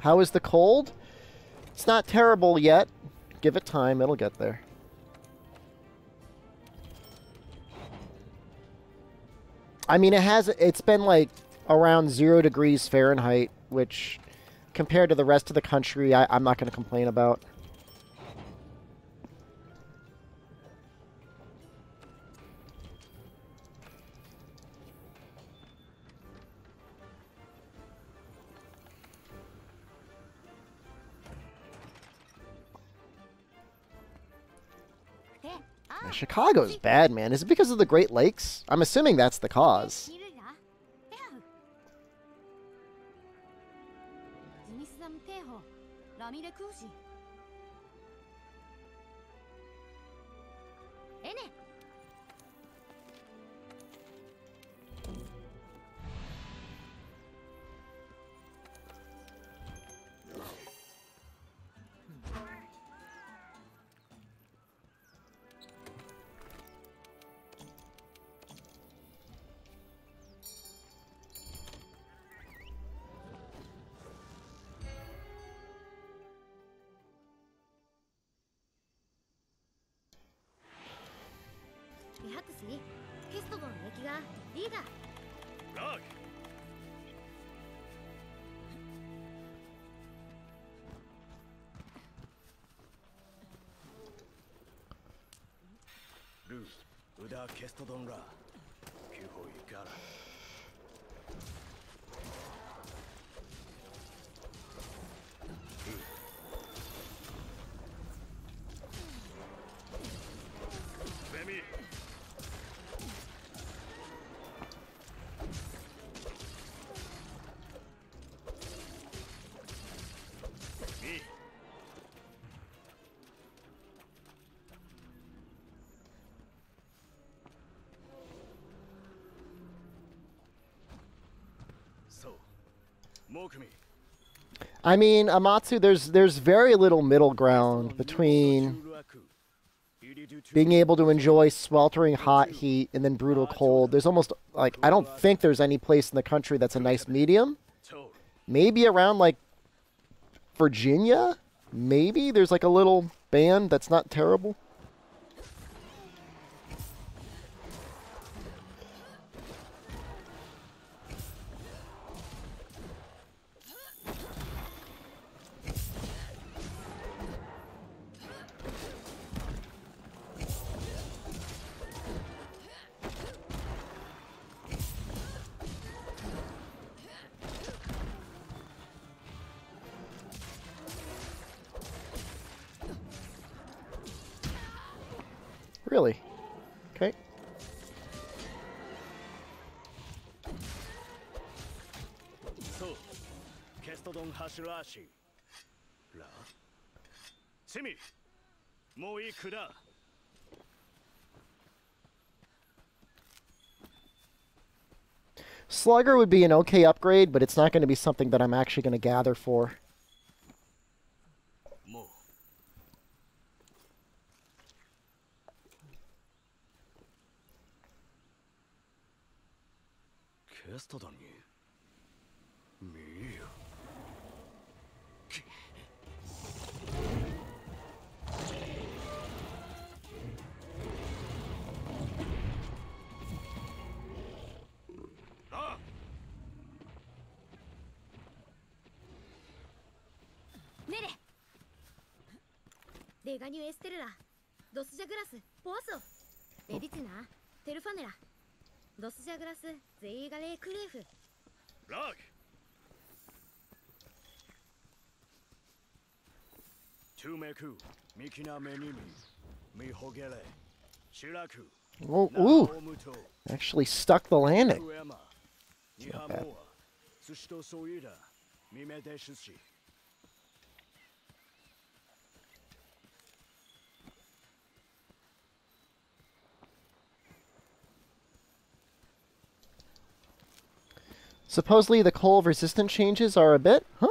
How is the cold? It's not terrible yet. Give it time, it'll get there. I mean, it's been like around 0 degrees Fahrenheit, which compared to the rest of the country, I'm not going to complain about. Yeah, Chicago's bad, man. Is it because of the Great Lakes? I'm assuming that's the cause. I mean, Amatsu, there's very little middle ground between being able to enjoy sweltering hot heat and then brutal cold. There's almost, like, I don't think there's any place in the country that's a nice medium. Maybe around, like, Virginia? Maybe there's, like, a little band that's not terrible. Really? Okay. Slugger would be an okay upgrade, but it's not going to be something that I'm actually going to gather for. Oh, ooh! Actually stuck the landing. Not bad. Supposedly the cold resistant changes are a bit, huh?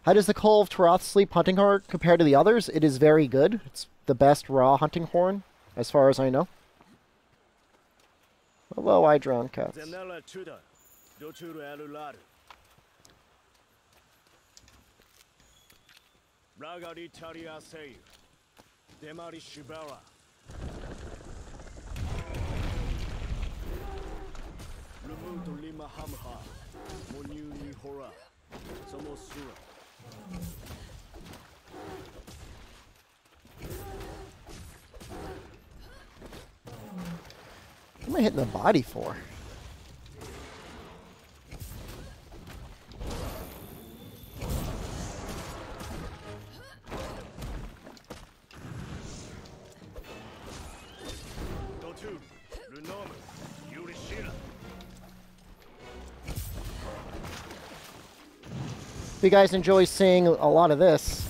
How does the Coal of Tarath Sleep hunting horn compare to the others? It is very good. It's the best raw hunting horn, as far as I know. Hello, I drown cats. What am I hitting the body for? If you guys enjoy seeing a lot of this,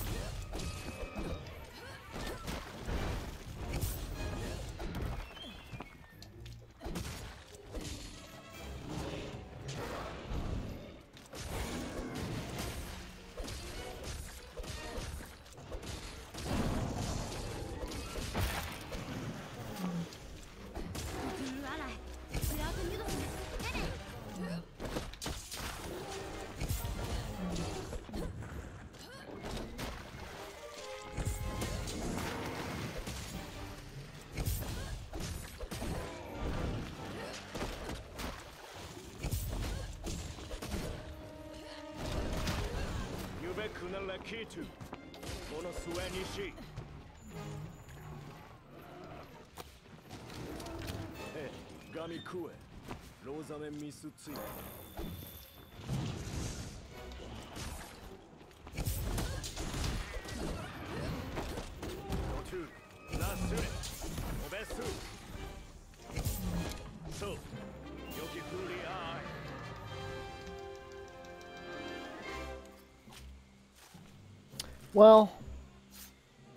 well,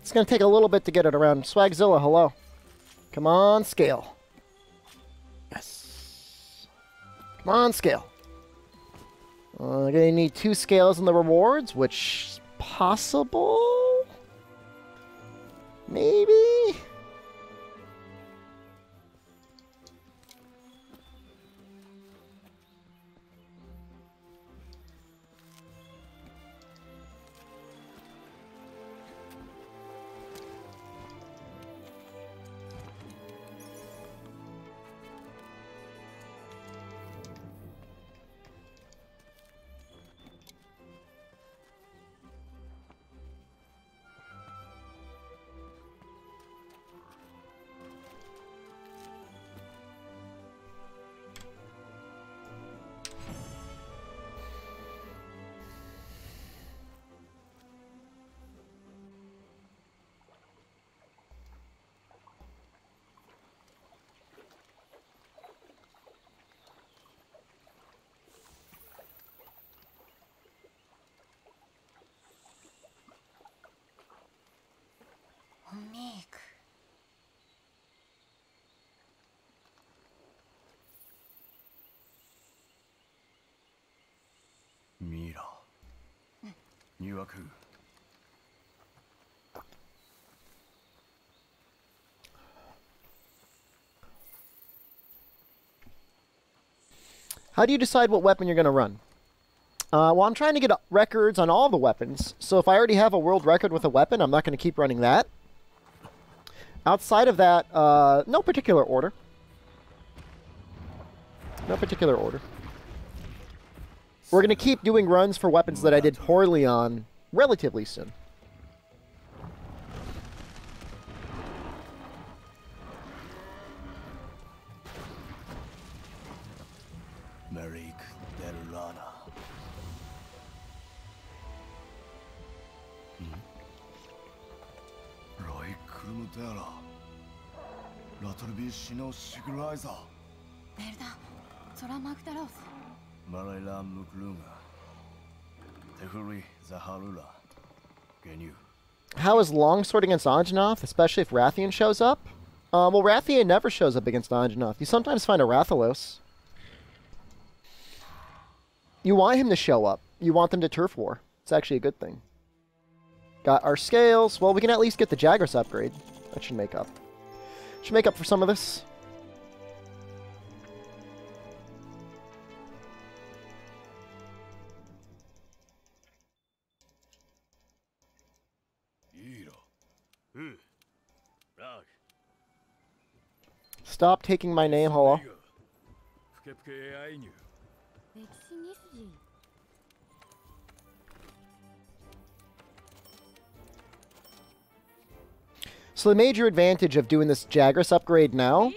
it's going to take a little bit to get it around. Swagzilla, hello. Come on, scale. Yes. Come on, scale. Going to need 2 scales in the rewards, which is possible? Maybe? How do you decide what weapon you're going to run? Well, I'm trying to get records on all the weapons, so if I already have a world record with a weapon, I'm not going to keep running that. Outside of that, no particular order. No particular order. We're going to keep doing runs for weapons that I did poorly on relatively soon. How is longsword against Anjanath, especially if Rathian shows up? Well, Rathian never shows up against Anjanath. You sometimes find a Rathalos. You want him to show up. You want them to turf war. It's actually a good thing. Got our scales. Well, we can at least get the Jagras upgrade. That should make up. Should make up for some of this. Stop taking my name, hello. So the major advantage of doing this Jagras upgrade now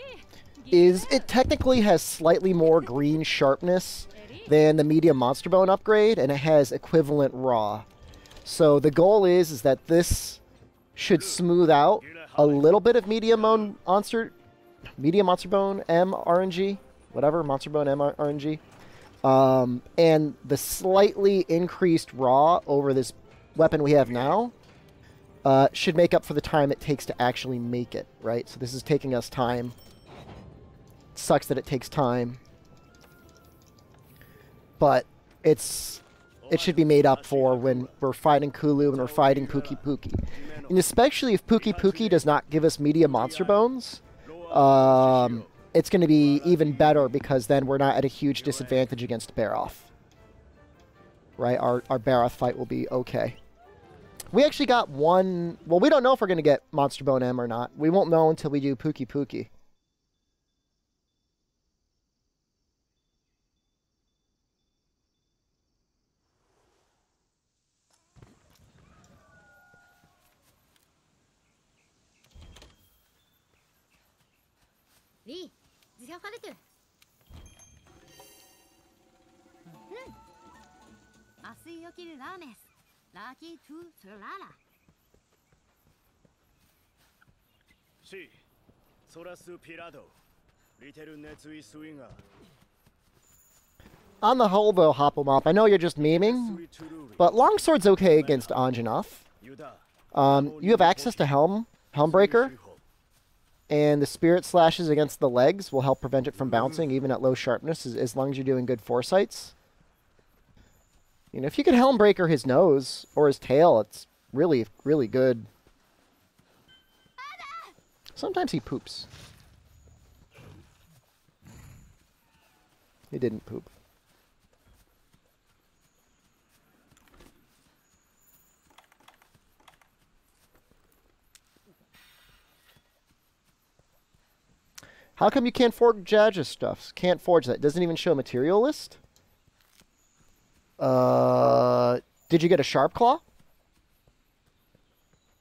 is it technically has slightly more green sharpness than the medium monster bone upgrade, and it has equivalent raw. So the goal is that this should smooth out a little bit of medium monster bone M RNG, whatever, monster bone M RNG, and the slightly increased raw over this weapon we have now should make up for the time it takes to actually make it, right? So this is taking us time. Sucks that it takes time, but it should be made up for when we're fighting Kulu and we're fighting Pookie Pookie. And especially if Pookie Pookie does not give us medium monster bones, it's going to be even better because then we're not at a huge disadvantage against Baroth. Right? Our Baroth fight will be okay. We actually got one... Well, we don't know if we're going to get Monster Bone M or not. We won't know until we do Pookie Pookie. On the whole, though, Hopplemop, I know you're just memeing, but Longsword's okay against Anjanath. You have access to Helmbreaker, and the Spirit Slashes against the legs will help prevent it from bouncing, even at low sharpness, as long as you're doing good foresights. You know, if you can Helmbreaker his nose or his tail, it's really, really good. Sometimes he poops. He didn't poop. How come you can't forge Jadge's stuff? Can't forge that. It doesn't even show a material list? Did you get a Sharp Claw?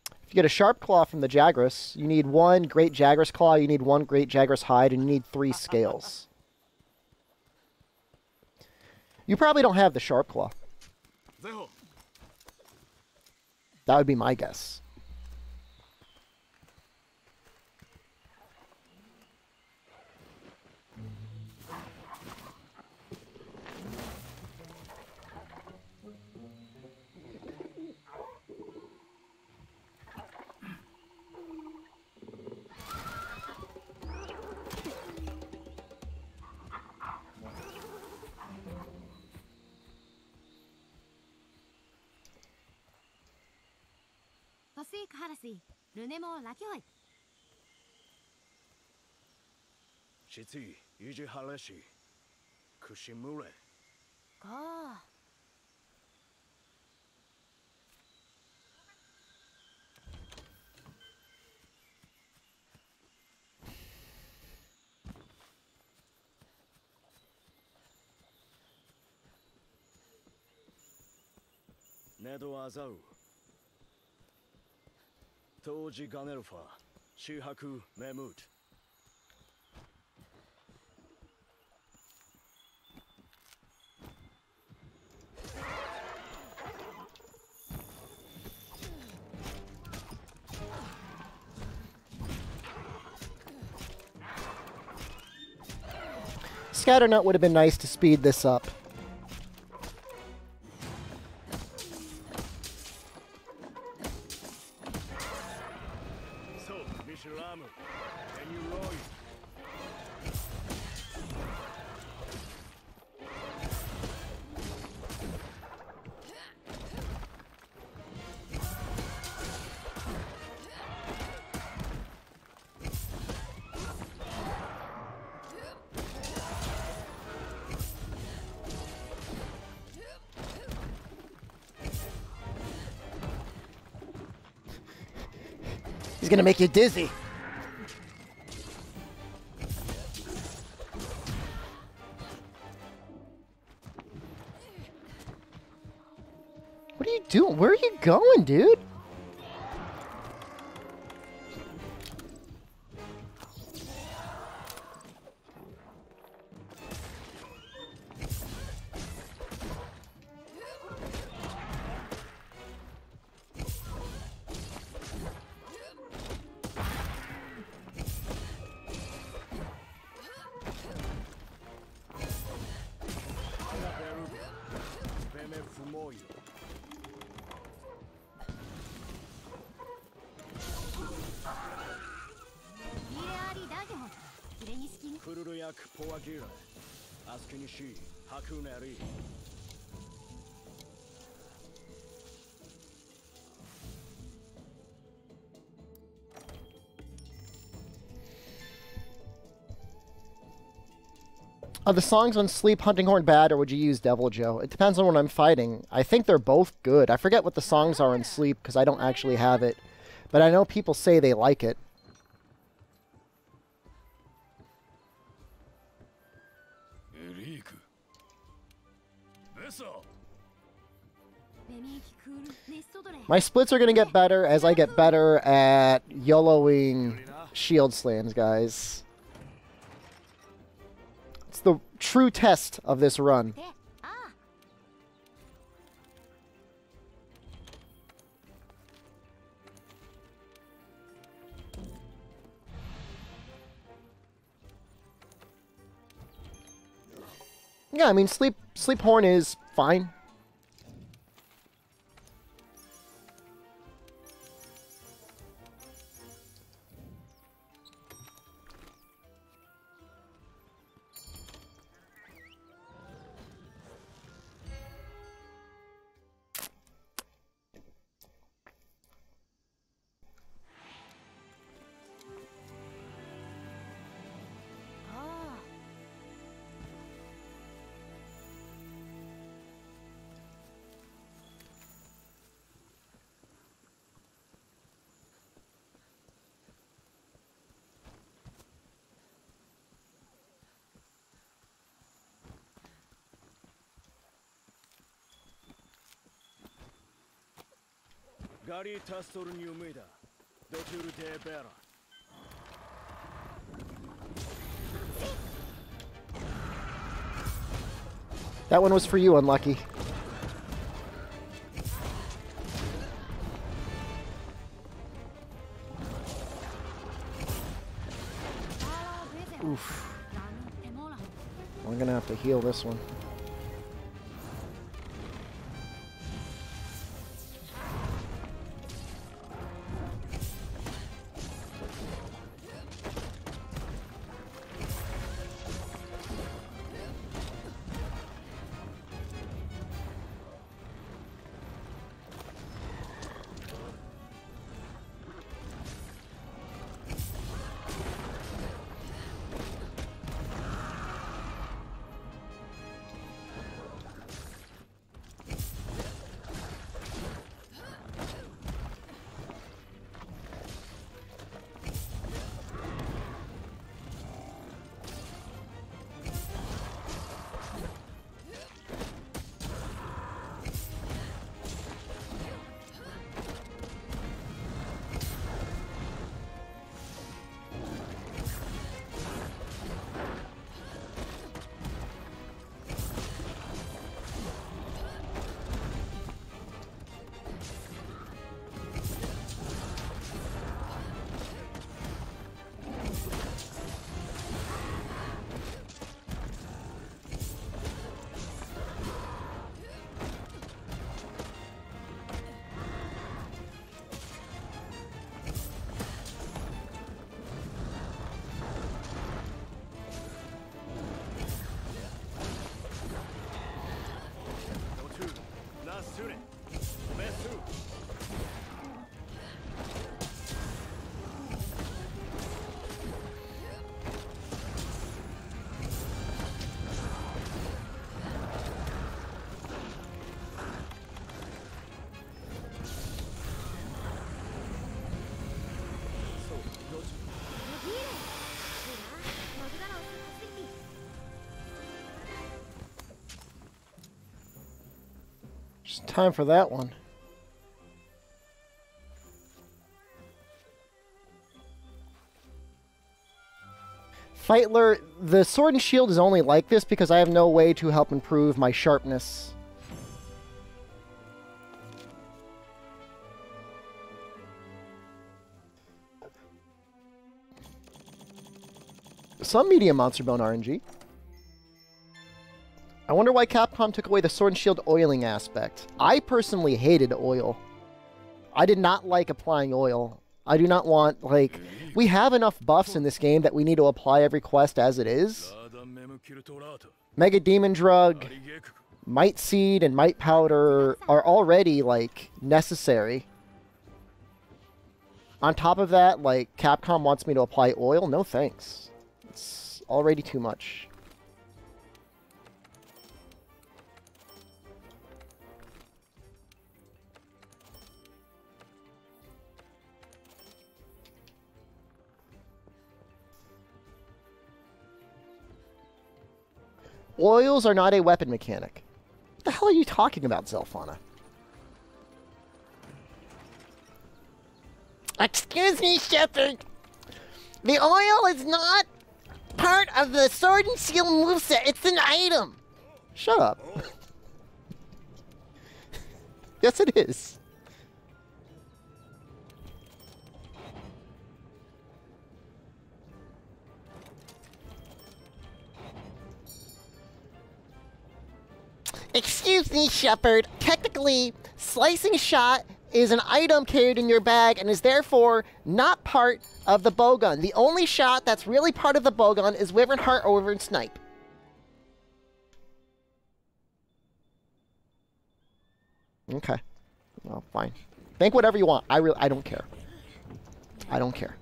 If you get a Sharp Claw from the Jagras, you need 1 Great Jagras Claw, you need 1 Great Jagras Hide, and you need 3 Scales. You probably don't have the Sharp Claw. That would be my guess. Scatternut would have been nice to speed this up. He's gonna make you dizzy. What are you doing? Where are you going, dude? Are the songs on Sleep Hunting Horn bad, or would you use Devil Joe? It depends on what I'm fighting. I think they're both good. I forget what the songs are in Sleep because I don't actually have it. But I know people say they like it. My splits are going to get better as I get better at YOLOing shield slams, guys. It's the true test of this run. Yeah, I mean, Sleep Horn is fine. That one was for you, Unlucky. Oof. I'm gonna have to heal this one. Just time for that one. Feitler, the sword and shield is only like this because I have no way to help improve my sharpness. Some medium monster bone RNG. I wonder why Capcom took away the sword and shield oiling aspect. I personally hated oil. I did not like applying oil. I do not want, like... We have enough buffs in this game that we need to apply every quest as it is. Mega Demon Drug, Might Seed, and Might Powder are already, like, necessary. On top of that, like, Capcom wants me to apply oil? No thanks. It's already too much. Oils are not a weapon mechanic. What the hell are you talking about, Zelfana? Excuse me, Shepard. The oil is not part of the sword and shield moveset. It's an item. Shut up. Yes, it is. Excuse me, Shepard. Technically, slicing shot is an item carried in your bag and is therefore not part of the bowgun. The only shot that's really part of the bowgun is Wyvern Heart or Wyvern Snipe. Okay. Well, fine. Think whatever you want. I don't care. I don't care.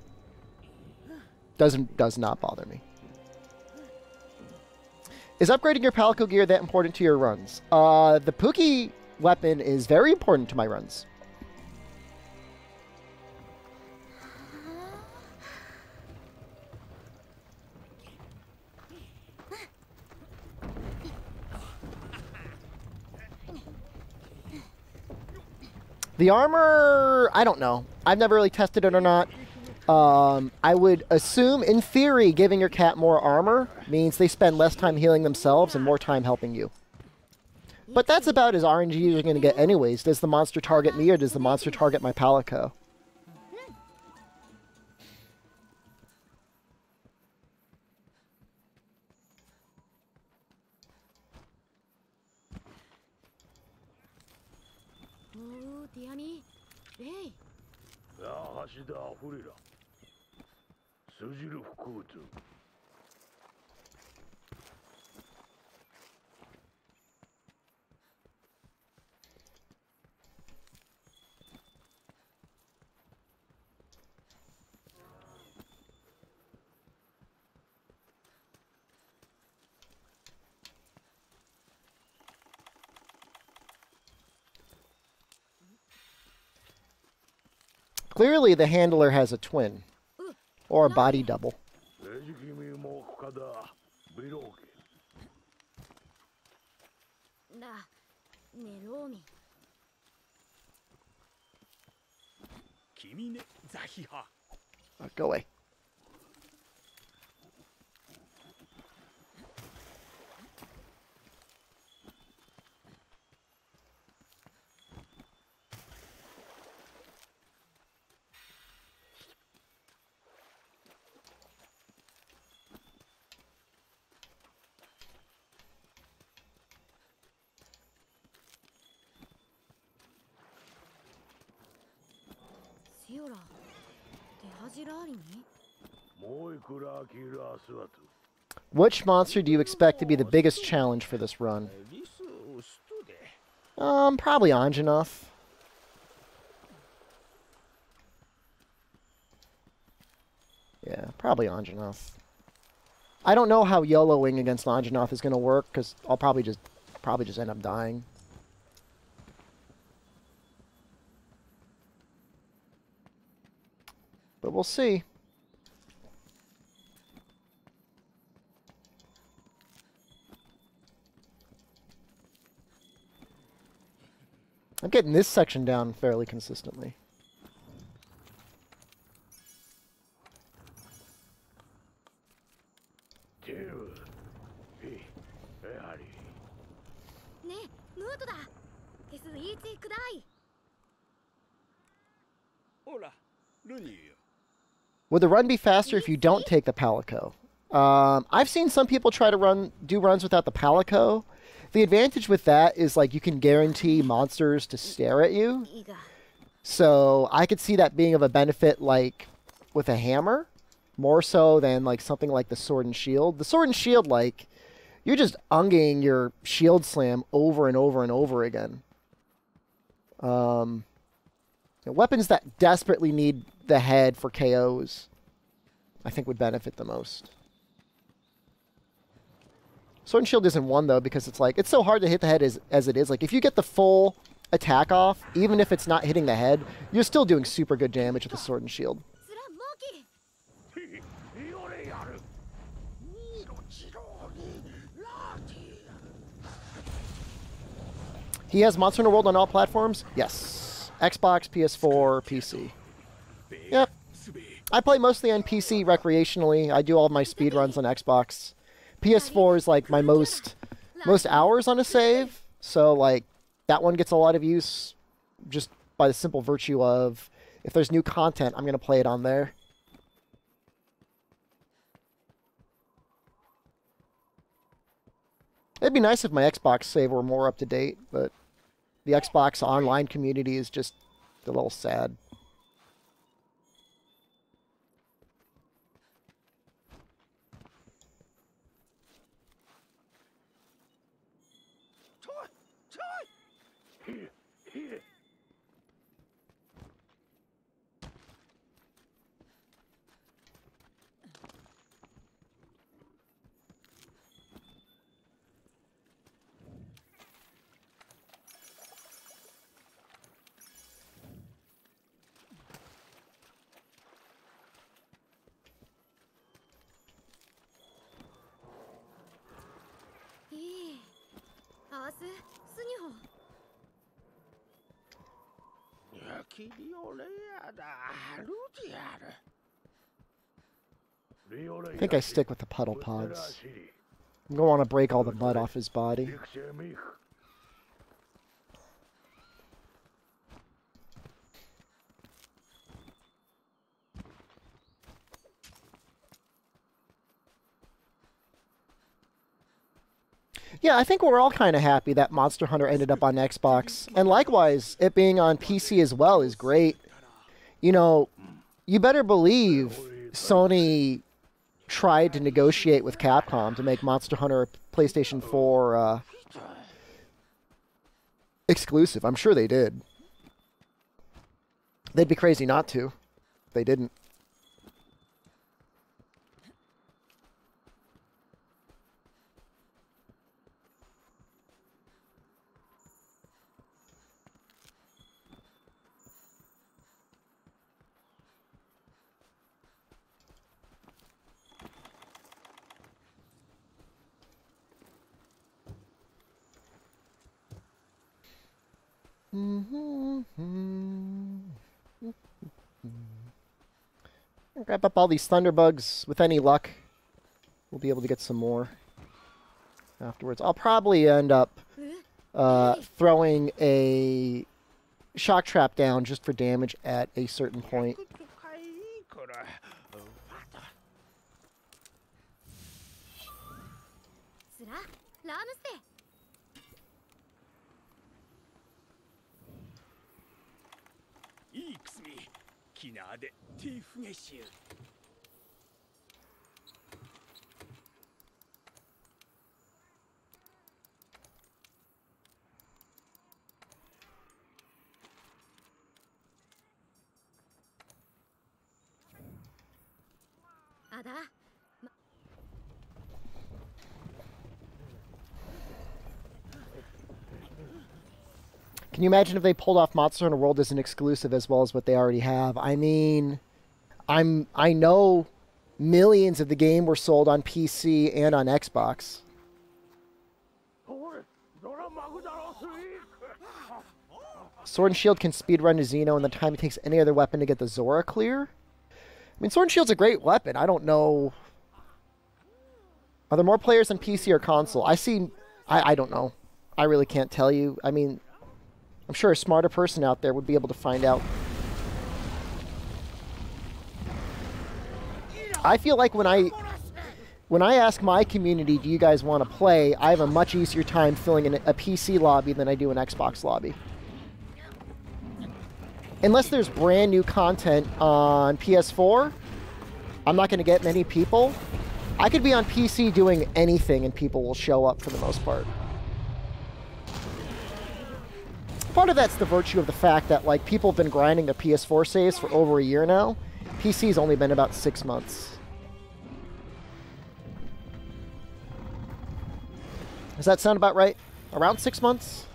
Does not bother me. Is upgrading your Palico gear that important to your runs? The Pookie weapon is very important to my runs. The armor, I don't know. I've never really tested it or not. I would assume, in theory, giving your cat more armor means they spend less time healing themselves and more time helping you. But that's about as RNG as you're going to get anyways. Does the monster target me or does the monster target my Palico? Clearly, the handler has a twin. Or a body double. Go away. Which monster do you expect to be the biggest challenge for this run? Probably Anjanath. Yeah, probably Anjanath. I don't know how YOLOing against Anjanath is going to work, because I'll probably just end up dying. But we'll see. getting this section down fairly consistently. Would the run be faster if you don't take the Palico? I've seen some people try to do runs without the Palico. The advantage with that is like you can guarantee monsters to stare at you. So I could see that being of a benefit like with a hammer, more so than like something like the sword and shield. The sword and shield, like, you're just unging your shield slam over and over and over again. Weapons that desperately need the head for KOs, I think would benefit the most. Sword and shield isn't one, though, because it's like, it's so hard to hit the head as it is. Like, if you get the full attack off, even if it's not hitting the head, you're still doing super good damage with the sword and shield. He has Monster Hunter World on all platforms? Yes. Xbox, PS4, PC. Yep. I play mostly on PC recreationally. I do all of my speedruns on Xbox. PS4 is like my most hours on a save. So like that one gets a lot of use just by the simple virtue of if there's new content, I'm going to play it on there. It'd be nice if my Xbox save were more up to date, but the Xbox online community is just a little sad. I think I stick with the puddle pods. I'm going to want to break all the mud off his body. Yeah, I think we're all kind of happy that Monster Hunter ended up on Xbox. And likewise, it being on PC as well is great. You know, you better believe Sony tried to negotiate with Capcom to make Monster Hunter a PlayStation 4 exclusive. I'm sure they did. They'd be crazy not to. They didn't. Grab up all these thunderbugs. With any luck, we'll be able to get some more afterwards. I'll probably end up throwing a shock trap down just for damage at a certain point. Can you imagine if they pulled off Monster Hunter World as an exclusive as well as what they already have? I mean, I know millions of the game were sold on PC and on Xbox. Sword and Shield can speedrun to Xeno in the time it takes any other weapon to get the Zora clear. I mean, Sword and Shield's a great weapon. I don't know. Are there more players on PC or console? I don't know. I really can't tell you. I mean, I'm sure a smarter person out there would be able to find out. I feel like when I ask my community, do you guys want to play, I have a much easier time filling in a PC lobby than I do an Xbox lobby. Unless there's brand new content on PS4, I'm not going to get many people. I could be on PC doing anything and people will show up for the most part. Part of that's the virtue of the fact that like people have been grinding their PS4 saves for over a year now. PC's only been about 6 months. Does that sound about right? Around 6 months?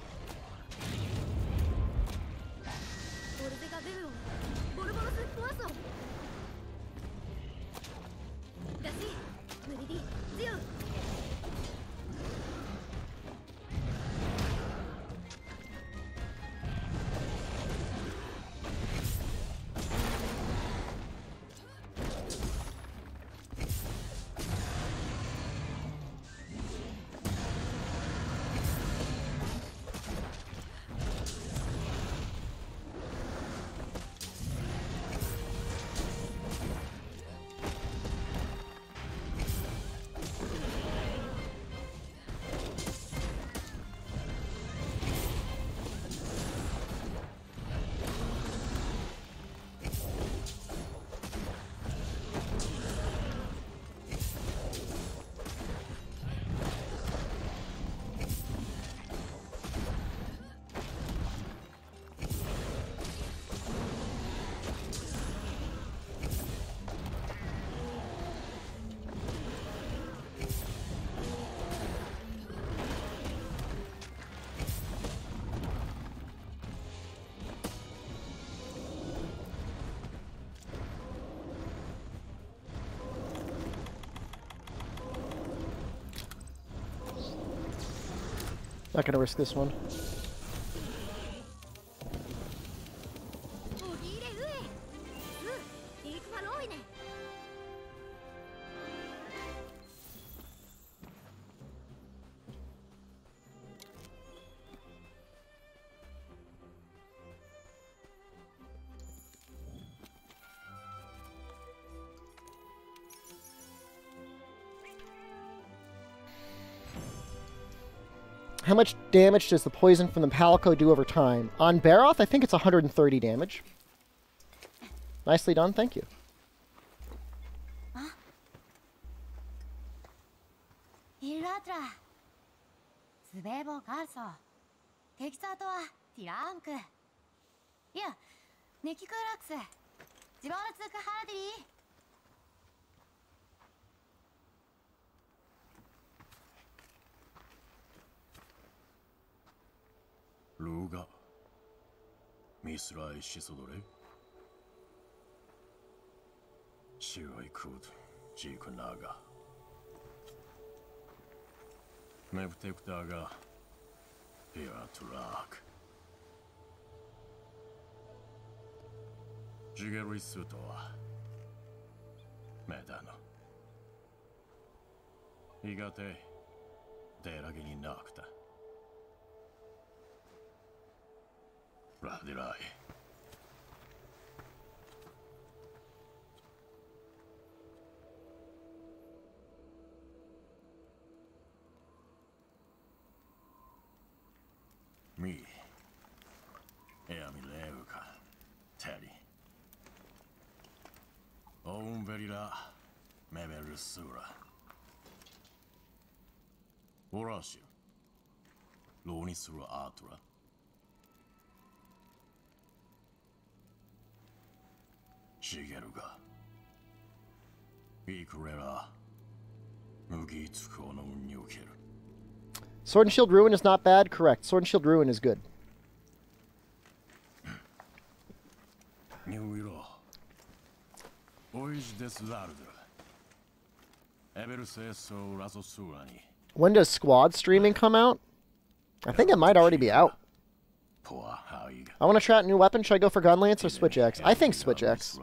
Not gonna risk this one. How much damage does the poison from the Palico do over time? On Baroth, I think it's 130 damage. Nicely done, thank you. Luga, Misrai Shisodore, Shirai Kud, Jikunaga, Mevtektaga, Piratrak, Jigeri Sutoa, Medano, Igate, Deragini Nocta. Radirai. Me. Eamileuka. Teddy. Omverila. Meberusura. Orashu. Lonisura Atura. Shigeruga. Ikurera. Mugitsuko no Nyukiru. Sword and Shield Ruin is not bad, correct. Sword and Shield Ruin is good. Nyuiro. Oish desu lardo. Everseso rasosurani. When does Squad streaming come out? I think it might already be out. I want to try out a new weapon. Should I go for Gun Lance or Switch Axe? I think Switch Axe.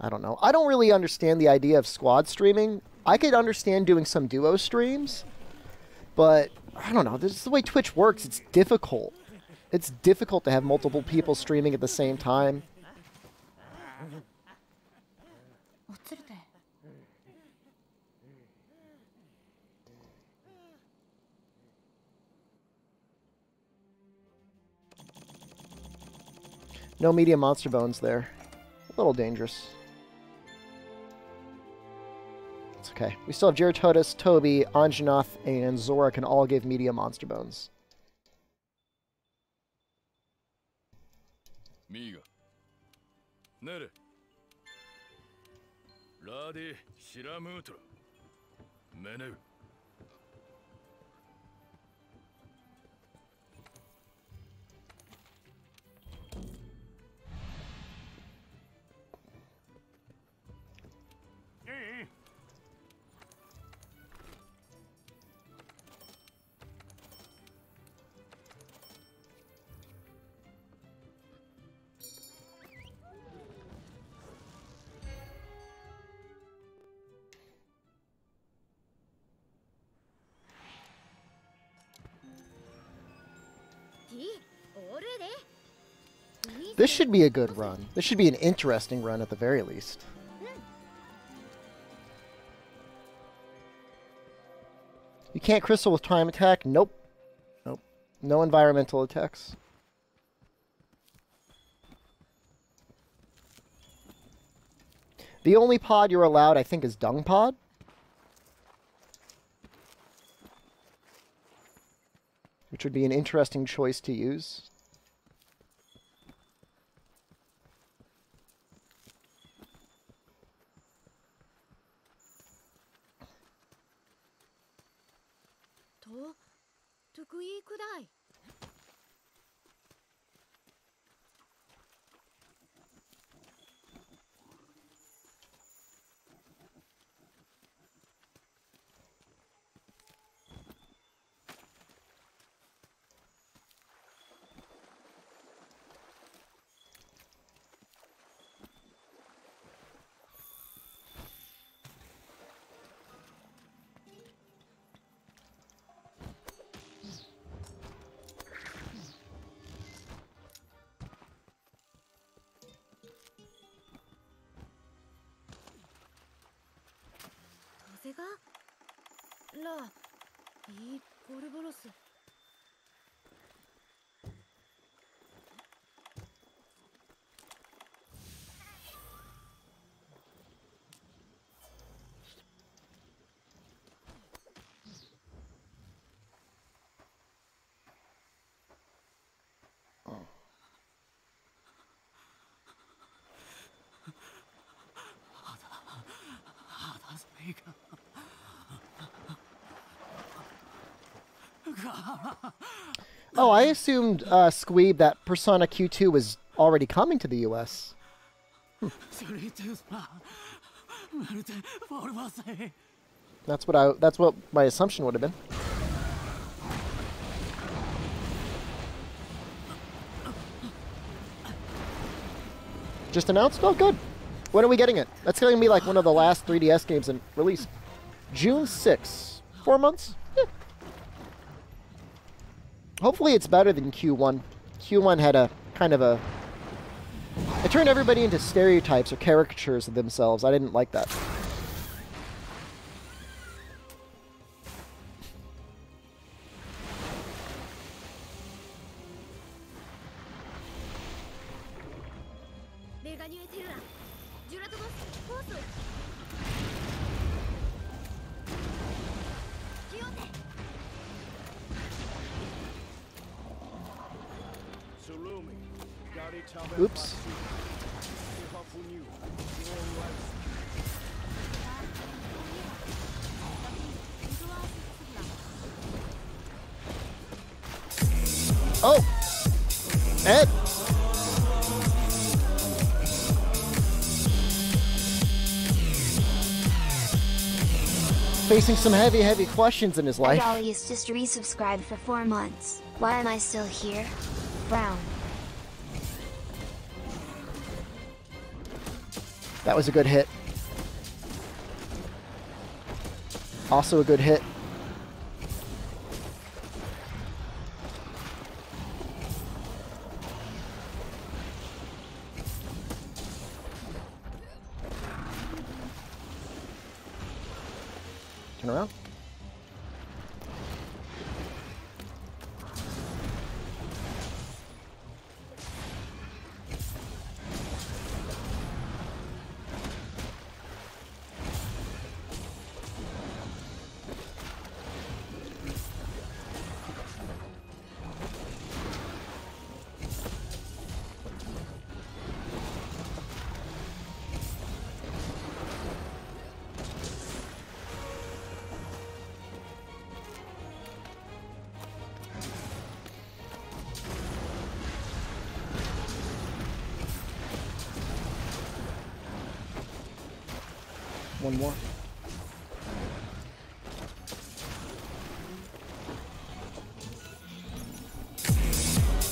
I don't know. I don't really understand the idea of squad streaming. I could understand doing some duo streams, but I don't know. This is the way Twitch works. It's difficult. It's difficult to have multiple people streaming at the same time. No medium monster bones there. A little dangerous. It's okay. We still have Geratotus, Toby, Anjanath, and Zora can all give medium monster bones. Miga. Nere. Radi Shiramutra. Menu. This should be a good run. This should be an interesting run at the very least. You can't crystal with time attack? Nope. Nope. No environmental attacks. The only pod you're allowed, I think, is Dung Pod. Which would be an interesting choice to use. Oh, I assumed, Squeeb, that Persona Q2 was already coming to the US. That's what my assumption would have been. Just announced? Oh, good. When are we getting it? That's going to be like one of the last 3DS games in release. June 6th. 4 months? Yeah. Hopefully it's better than Q1. Q1 had a kind of a... It turned everybody into stereotypes or caricatures of themselves. I didn't like that. Oops. Oh! Ed! facing some heavy questions in his life. Adalius just resubscribed for 4 months. Why am I still here? Brown. That was a good hit. Also a good hit. Turn around. One more.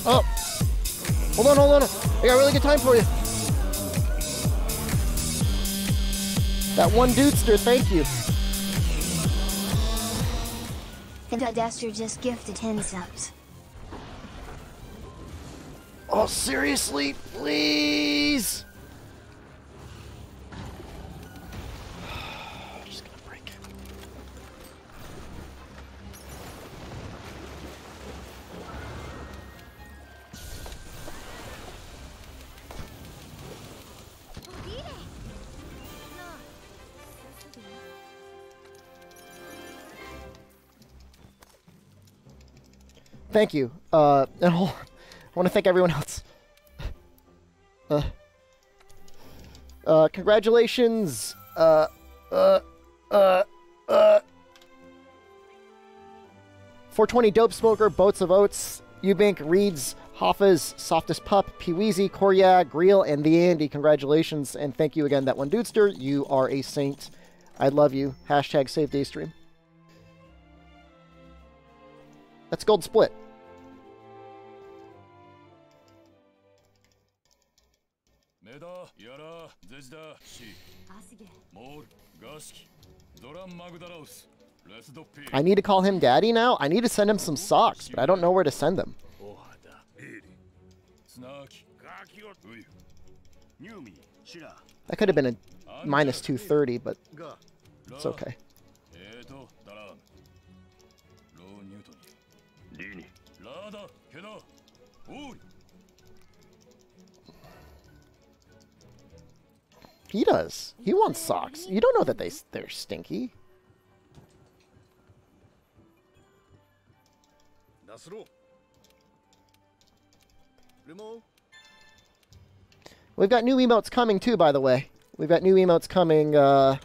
Oh! Hold on, hold on. I got a really good time for you. That one dudester, thank you. And Duster just gifted 10 subs. Oh, seriously? Please? Just gonna break it. Thank you. And I want to thank everyone else. Congratulations. 420 Dope Smoker, Boats of Oats, Ubink, Reeds, Hoffa's, Softest Pup, Peeweezy, Korya, Greel, and the Andy. Congratulations, and thank you again, that one dudester. You are a saint. I love you. Hashtag Save Daystream. That's gold split. I need to call him daddy now? I need to send him some socks, but I don't know where to send them. That could have been a minus 230, but it's okay. He does. He wants socks. You don't know that they're stinky. We've got new emotes coming too, by the way. We've got new emotes coming. By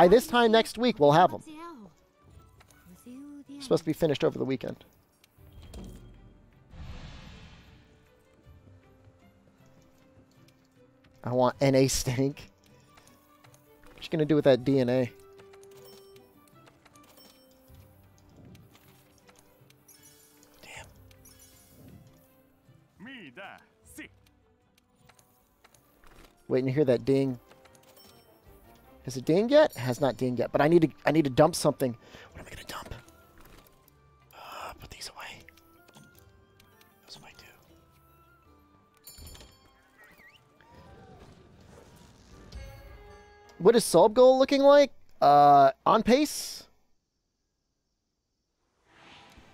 this time next week, we'll have them. Supposed to be finished over the weekend. I want NA stink. What you gonna do with that DNA? Damn. Waiting to hear that ding. Has it dinged yet? It has not dinged yet. But I need to dump something. What am I gonna dump? Put these away. Those away too. What is Soul Goal looking like? On pace.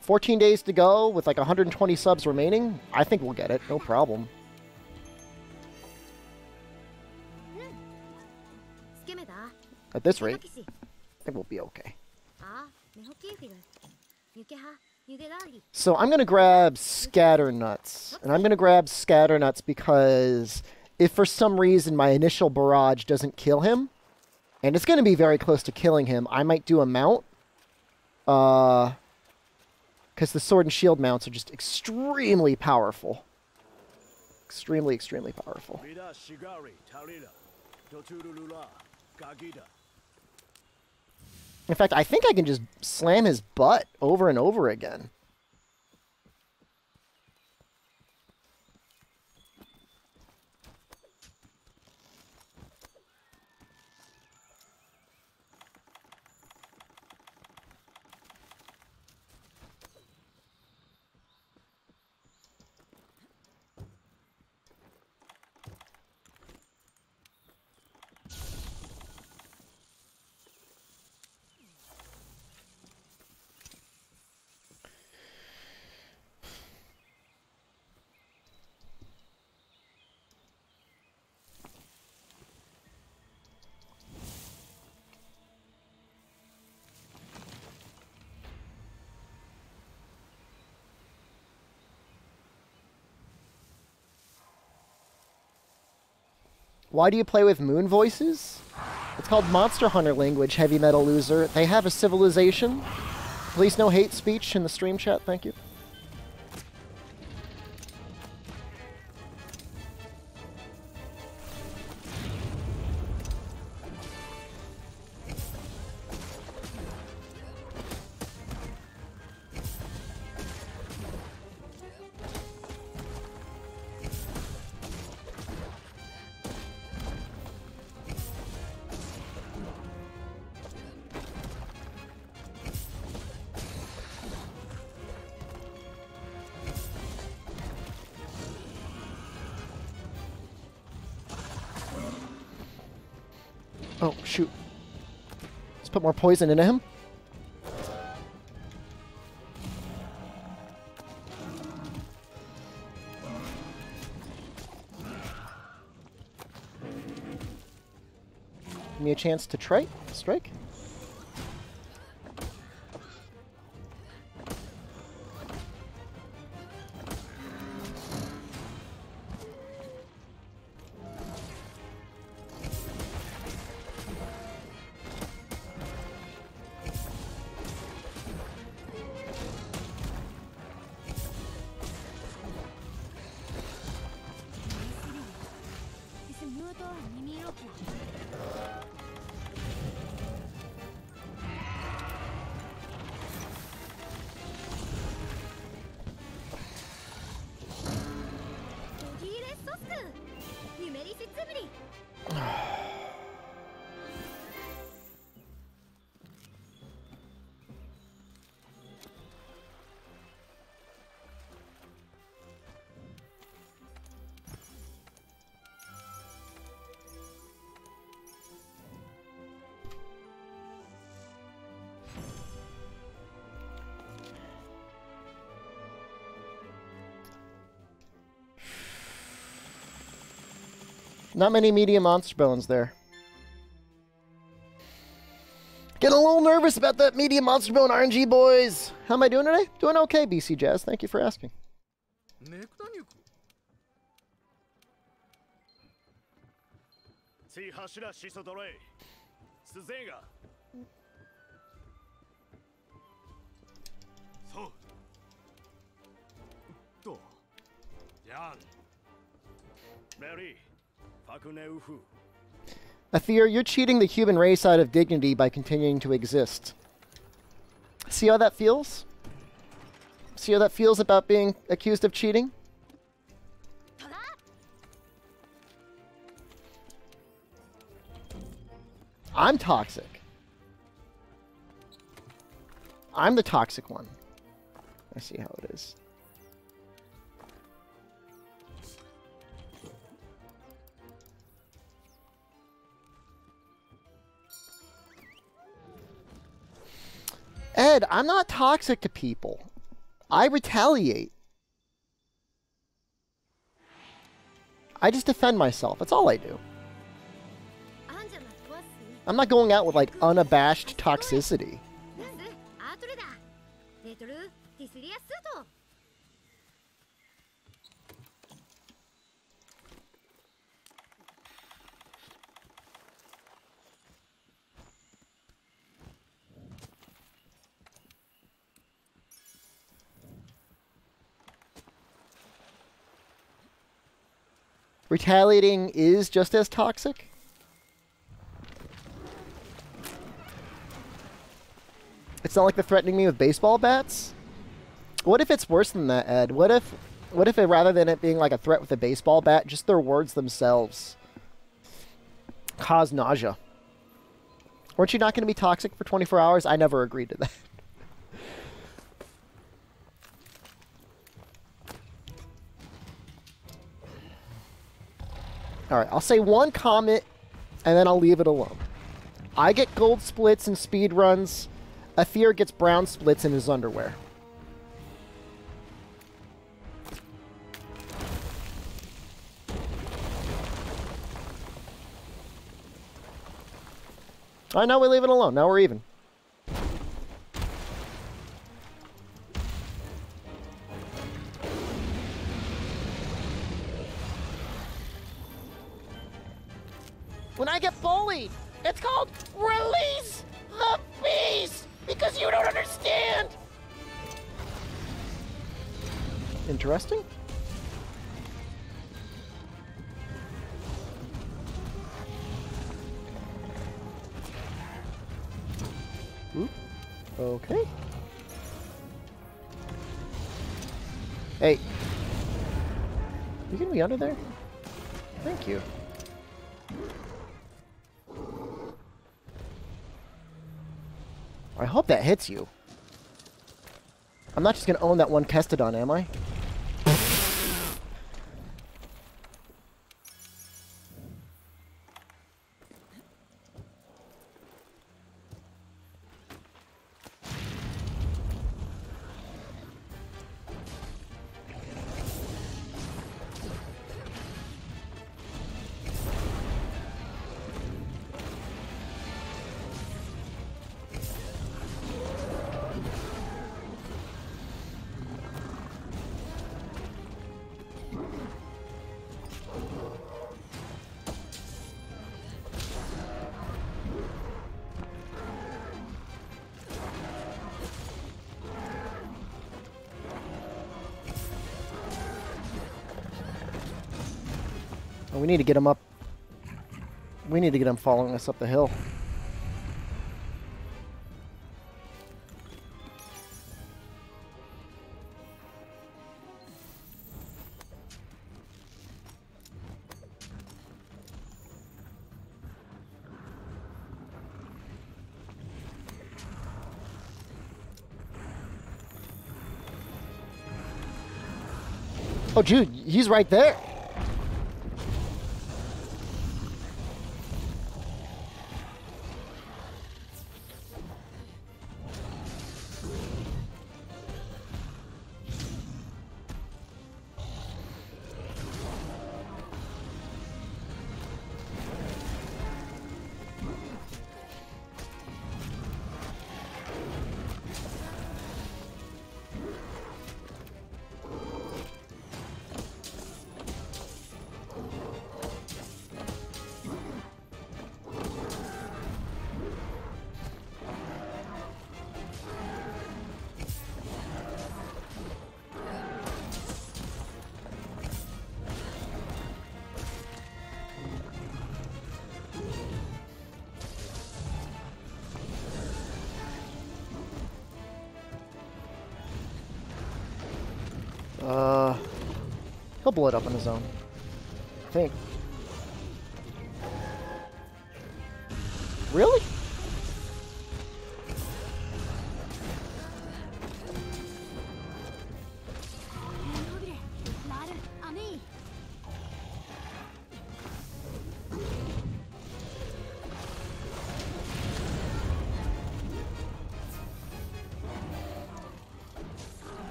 14 days to go with like 120 subs remaining. I think we'll get it. No problem. At this rate, I think we'll be okay. So I'm going to grab Scatter Nuts. And I'm going to grab Scatter Nuts because if for some reason my initial barrage doesn't kill him, and it's going to be very close to killing him, I might do a mount. Because the sword and shield mounts are just extremely powerful. Extremely, extremely powerful. In fact, I think I can just slam his butt over and over again. Why do you play with moon voices? It's called Monster Hunter language, heavy metal loser. They have a civilization. Please no hate speech in the stream chat, thank you. Oh, shoot. Let's put more poison into him. Give me a chance to strike. Not many medium monster bones there. Getting a little nervous about that medium monster bone RNG, boys. How am I doing today? Doing okay, BC Jazz. Thank you for asking. Athir, you're cheating the human race out of dignity by continuing to exist. See how that feels? See how that feels about being accused of cheating? I'm toxic. I'm the toxic one. I see how it is. Ed, I'm not toxic to people. I retaliate. I just defend myself. That's all I do. I'm not going out with, like, unabashed toxicity. Retaliating is just as toxic? It's not like they're threatening me with baseball bats? What if it's worse than that, Ed? What if it, rather than it being like a threat with a baseball bat, just their words themselves cause nausea? Weren't you not going to be toxic for 24 hours? I never agreed to that. Alright, I'll say one comment, and then I'll leave it alone. I get gold splits in speedruns. Athir gets brown splits in his underwear. Alright, now we leave it alone. Now we're even. When I get bullied, it's called release the beast because you don't understand. Interesting. Oop. Okay. Hey. You gonna be under there? Thank you. I hope that hits you. I'm not just gonna own that one Kestodon, am I? We need to get him up. We need to get him following us up the hill. Oh, Jude, he's right there. He'll blow it up on his own, I think. Really?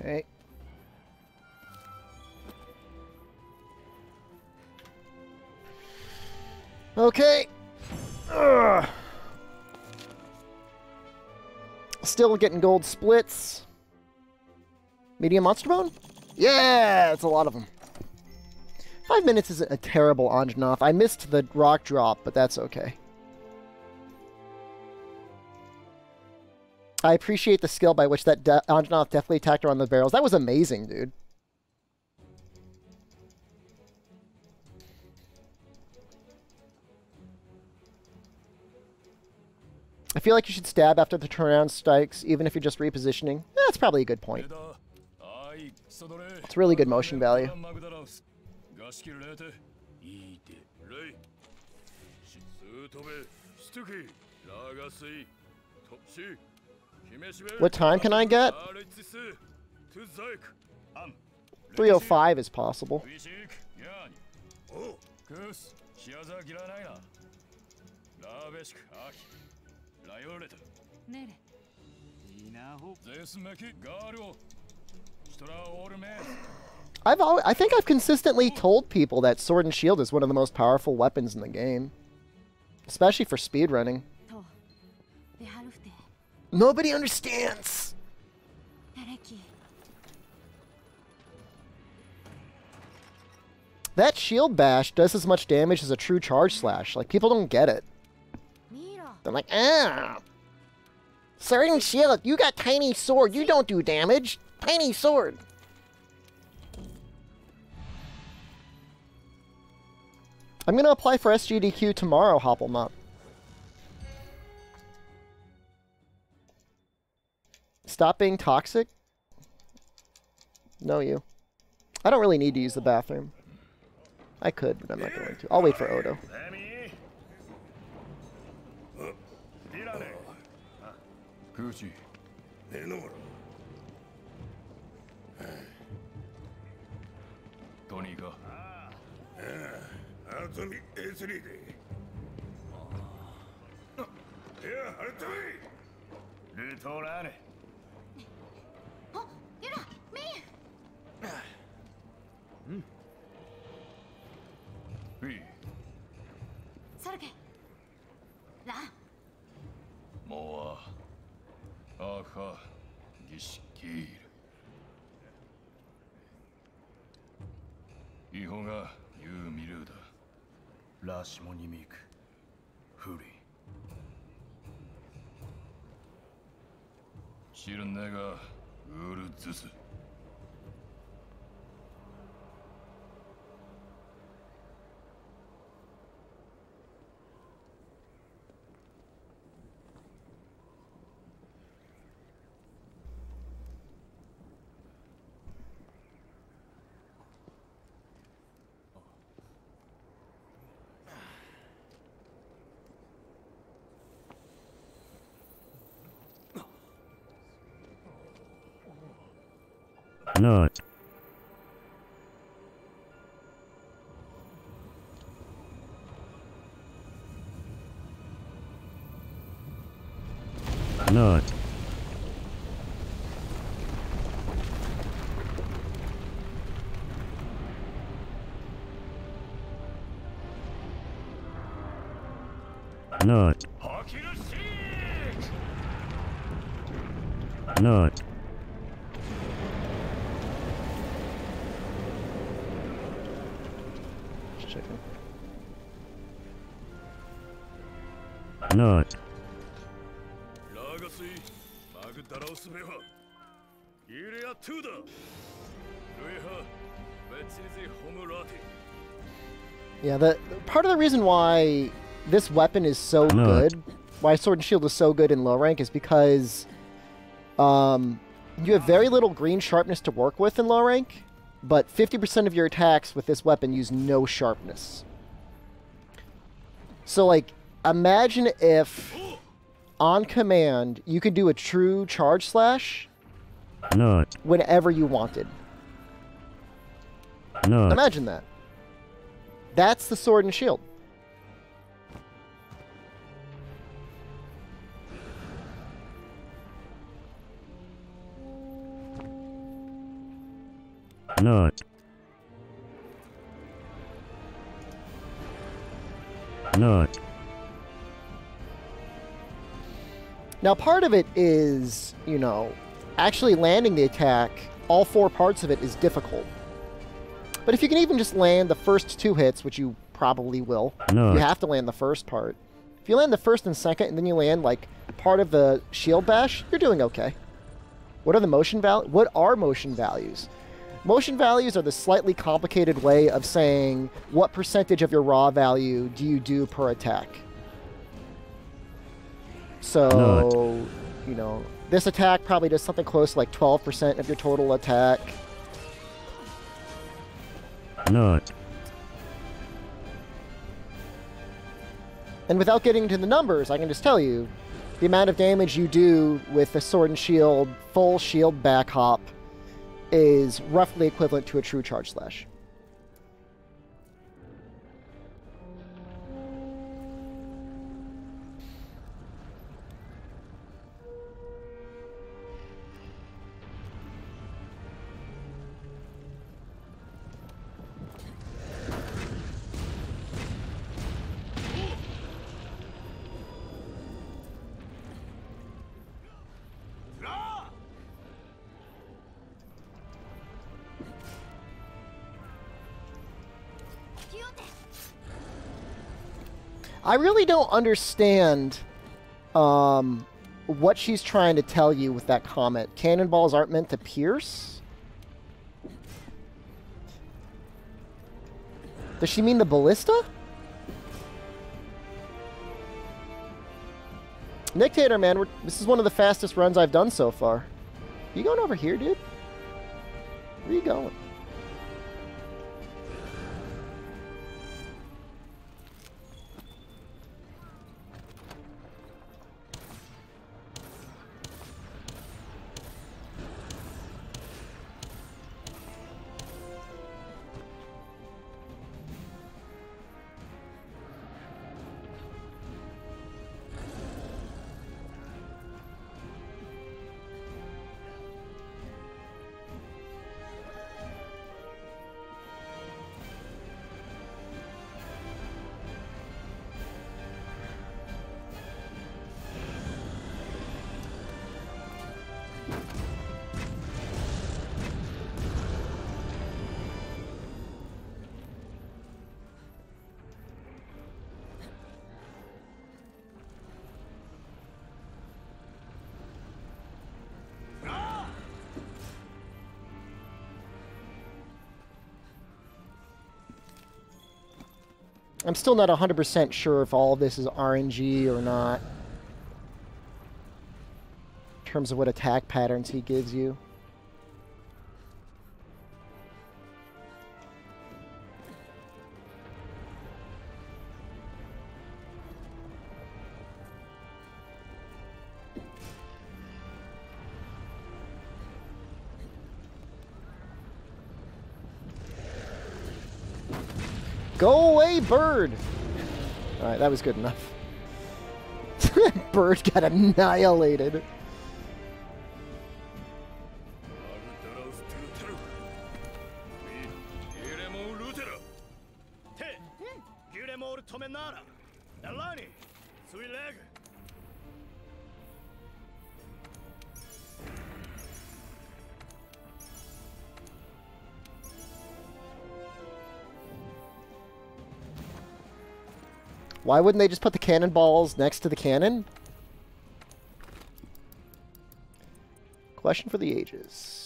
Okay. Okay. Ugh. Still getting gold splits. Medium monster bone? Yeah, it's a lot of them. 5 minutes isn't a terrible Anjanath. I missed the rock drop, but that's okay. I appreciate the skill by which that Anjanath definitely attacked her on the barrels. That was amazing, dude. I feel like you should stab after the turnaround strikes, even if you're just repositioning. That's probably a good point. It's really good motion value. What time can I get? 3:05 is possible. I think I've consistently told people that Sword and Shield is one of the most powerful weapons in the game. Especially for speedrunning. Nobody understands! That shield bash does as much damage as a true charge slash. Like, people don't get it. They're like, ah! Sword and Shield, you got tiny sword, you don't do damage. Tiny sword. I'm gonna apply for SGDQ tomorrow, Hoppelmop. Stop being toxic? No, you. I don't really need to use the bathroom. I could, but I'm not going to. I'll wait for Odo. Not. Not. Not. Not. Just checking. Not. Yeah, the part of the reason why this weapon is so good, why Sword and Shield is so good in low rank, is because you have very little green sharpness to work with in low rank, but 50% of your attacks with this weapon use no sharpness. So, like, imagine if on command you could do a true charge slash whenever you wanted. Imagine that. That's the Sword and Shield. Not. Not. Now, part of it is, you know, actually landing the attack, all 4 parts of it is difficult. But if you can even just land the first 2 hits, which you probably will, No. you have to land the first part. If you land the first and second, and then you land, like, part of the shield bash, you're doing okay. What are motion values? Motion values are the slightly complicated way of saying what percentage of your raw value do you do per attack. So, you know, this attack probably does something close to like 12% of your total attack. Not. And without getting into the numbers, I can just tell you, the amount of damage you do with the sword and shield, full shield back hop, is roughly equivalent to a true charge slash. I really don't understand what she's trying to tell you with that comment. Cannonballs aren't meant to pierce? Does she mean the ballista? Nictator, man, this is one of the fastest runs I've done so far. You going over here, dude? Where are you going? I'm still not 100% sure if all of this is RNG or not, in terms of what attack patterns he gives you. Go away, bird! Alright, that was good enough. Bird got annihilated. Why wouldn't they just put the cannonballs next to the cannon? Question for the ages.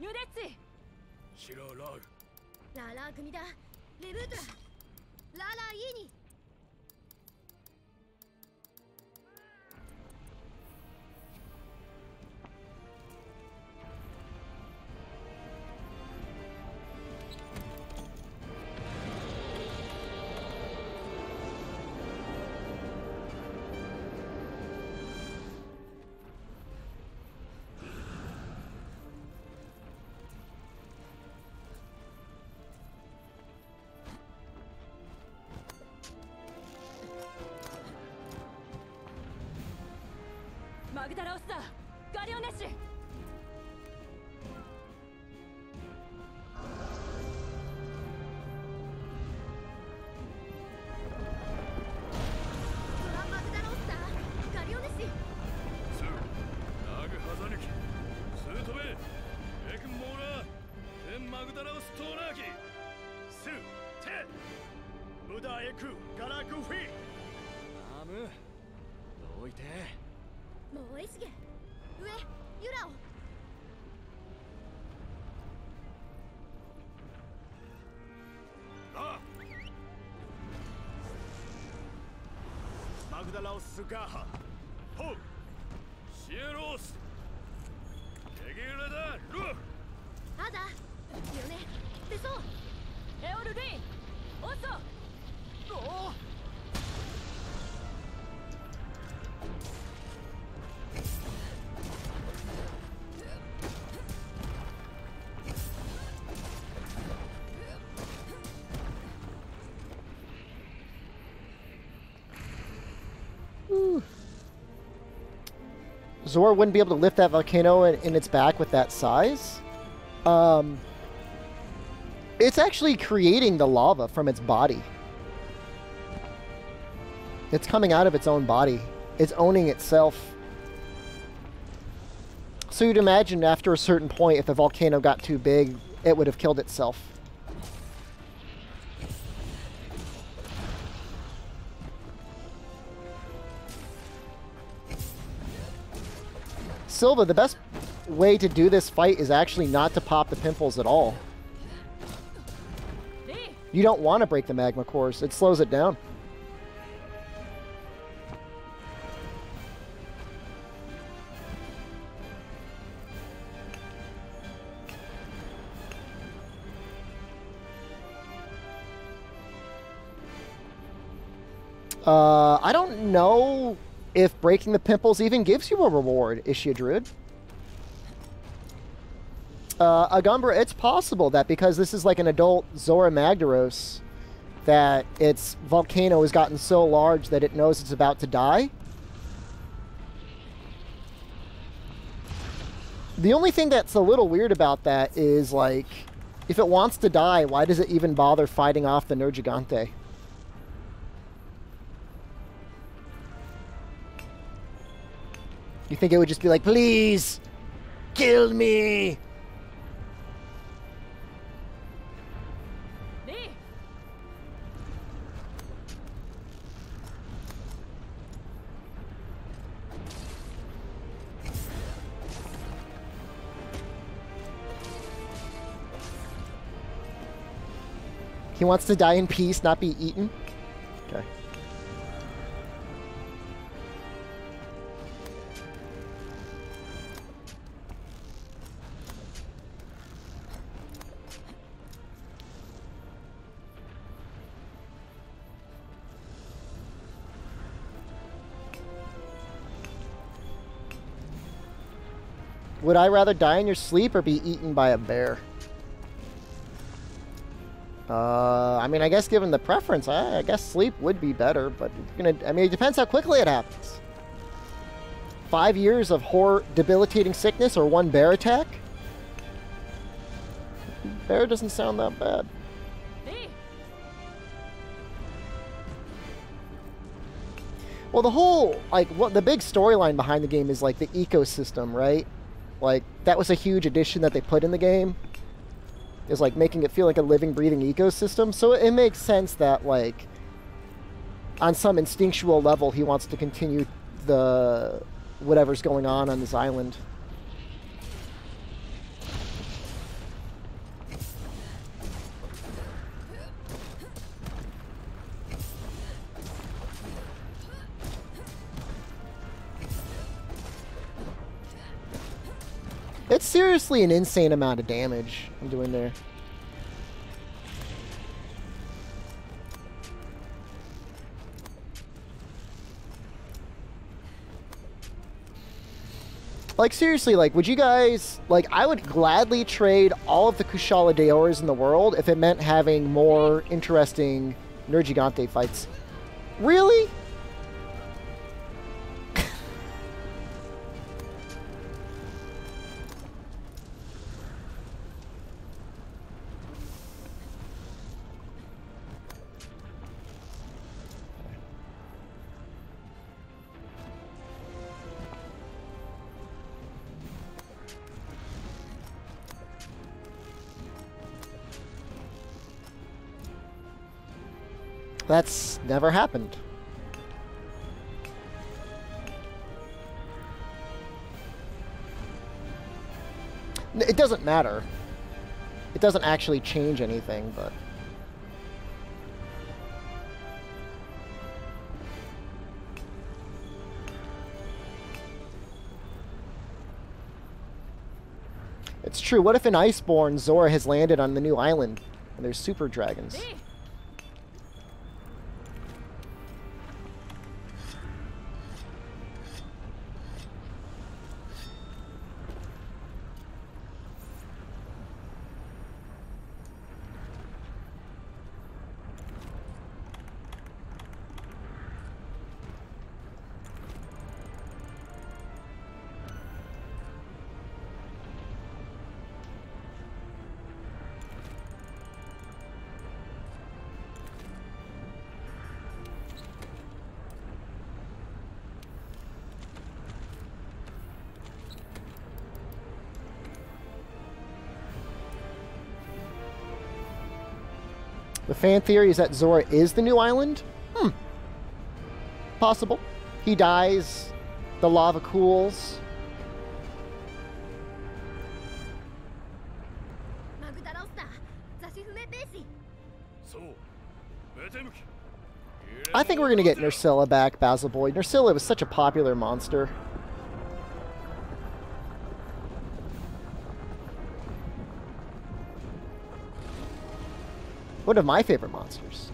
ニューデッチシララウラーラー組だレブートララーラーイーニマグダラオスだガリオネッシマグダラオスだガリオネッシスナグハザヌキスートベエクンモーラテンマグダラウストーナーキステムダエクガラグフィアムどいてもうえしげ上ユラオマグダラオスガーハホウシエロースレギュラダルーアダユネテソエオルリンオソおZora wouldn't be able to lift that volcano in its back with that size. It's actually creating the lava from its body. It's coming out of its own body. It's owning itself. So you'd imagine after a certain point, if the volcano got too big, it would have killed itself. Silva, the best way to do this fight is actually not to pop the pimples at all. You don't want to break the magma cores. It slows it down. I don't know if breaking the pimples even gives you a reward, Ishia Druid. Agumbra, it's possible that because this is like an adult Zora Magdaros, that its volcano has gotten so large that it knows it's about to die. The only thing that's a little weird about that is, like, if it wants to die, why does it even bother fighting off the Nergigante? You think it would just be like, please, kill me? He wants to die in peace, not be eaten? Okay. Would I rather die in your sleep or be eaten by a bear? I mean, I guess given the preference, I guess sleep would be better, but I mean, it depends how quickly it happens. 5 years of debilitating sickness or 1 bear attack? Bear doesn't sound that bad. Well, the whole, like, the big storyline behind the game is, like, the ecosystem, right? Like, that was a huge addition that they put in the game. Is like making it feel like a living, breathing ecosystem. So it makes sense that, like, on some instinctual level, he wants to continue whatever's going on this island. It's seriously an insane amount of damage I'm doing there. Like, seriously, like, would you guys... Like, I would gladly trade all of the Kushala Daoras in the world if it meant having more interesting Nergigante fights. Really? That's never happened. It doesn't matter. It doesn't actually change anything, but... It's true. What if in Iceborne, Zora has landed on the new island and there's super dragons? The fan theory is that Zora is the new island? Possible. He dies, the lava cools. I think we're going to get Nerscylla back, Basil Boyd. Nerscylla was such a popular monster. One of my favorite monsters.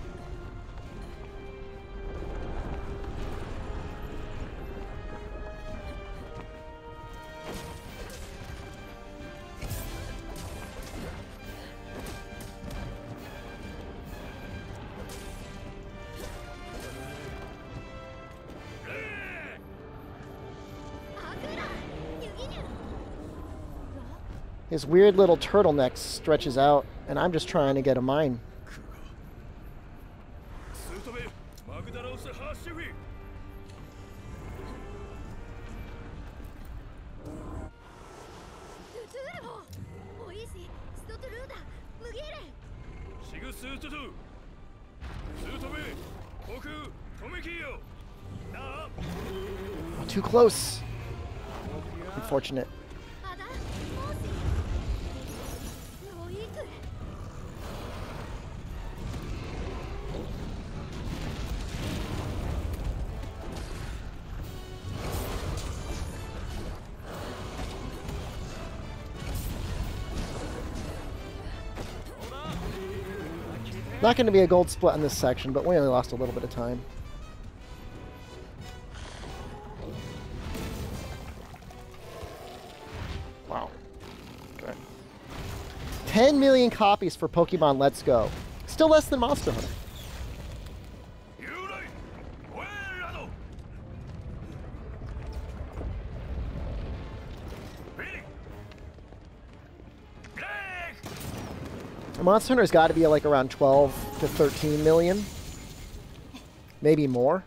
His weird little turtleneck stretches out, and I'm just trying to get a mine. Too close. Unfortunate. Not going to be a gold split on this section, but we only lost a little bit of time. Wow. Okay. 10 million copies for Pokemon Let's Go. Still less than Monster Hunter. Monster Hunter's got to be like around 12 to 13 million. Maybe more.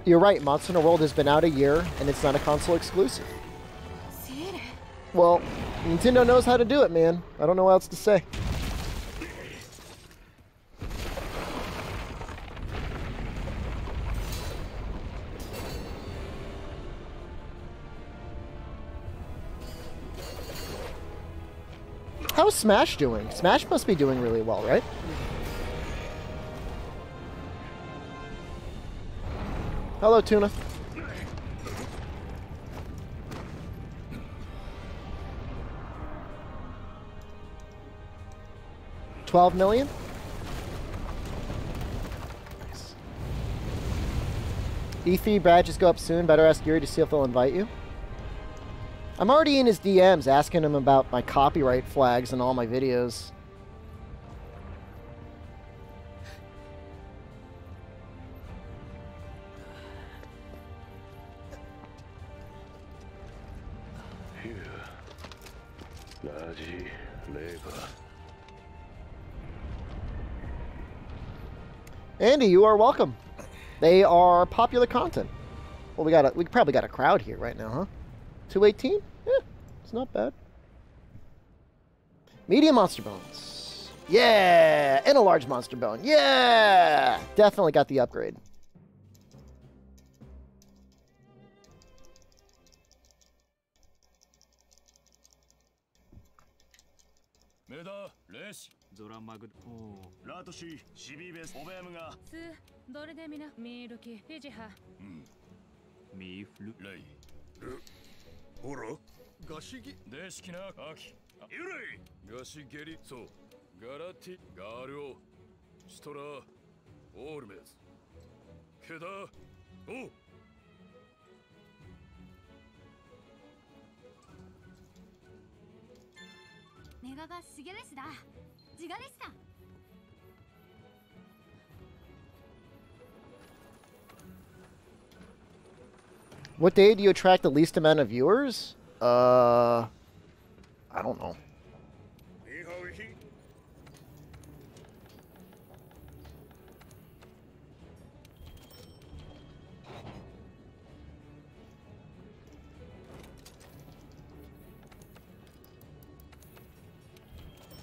You're right, Monster Hunter World has been out a year, and it's not a console exclusive. Well, Nintendo knows how to do it, man. I don't know what else to say. How's Smash doing? Smash must be doing really well, right? Hello, Tuna. $12 million? Nice. E3 badges go up soon. Better ask Yuri to see if they'll invite you. I'm already in his DMs asking him about my copyright flags and all my videos. Andy, you are welcome. They are popular content. Well, we probably got a crowd here right now, huh? 218? Yeah, it's not bad. Medium monster bones. Yeah! And a large monster bone. Yeah! Definitely got the upgrade. What day do you attract the least amount of viewers? I don't know.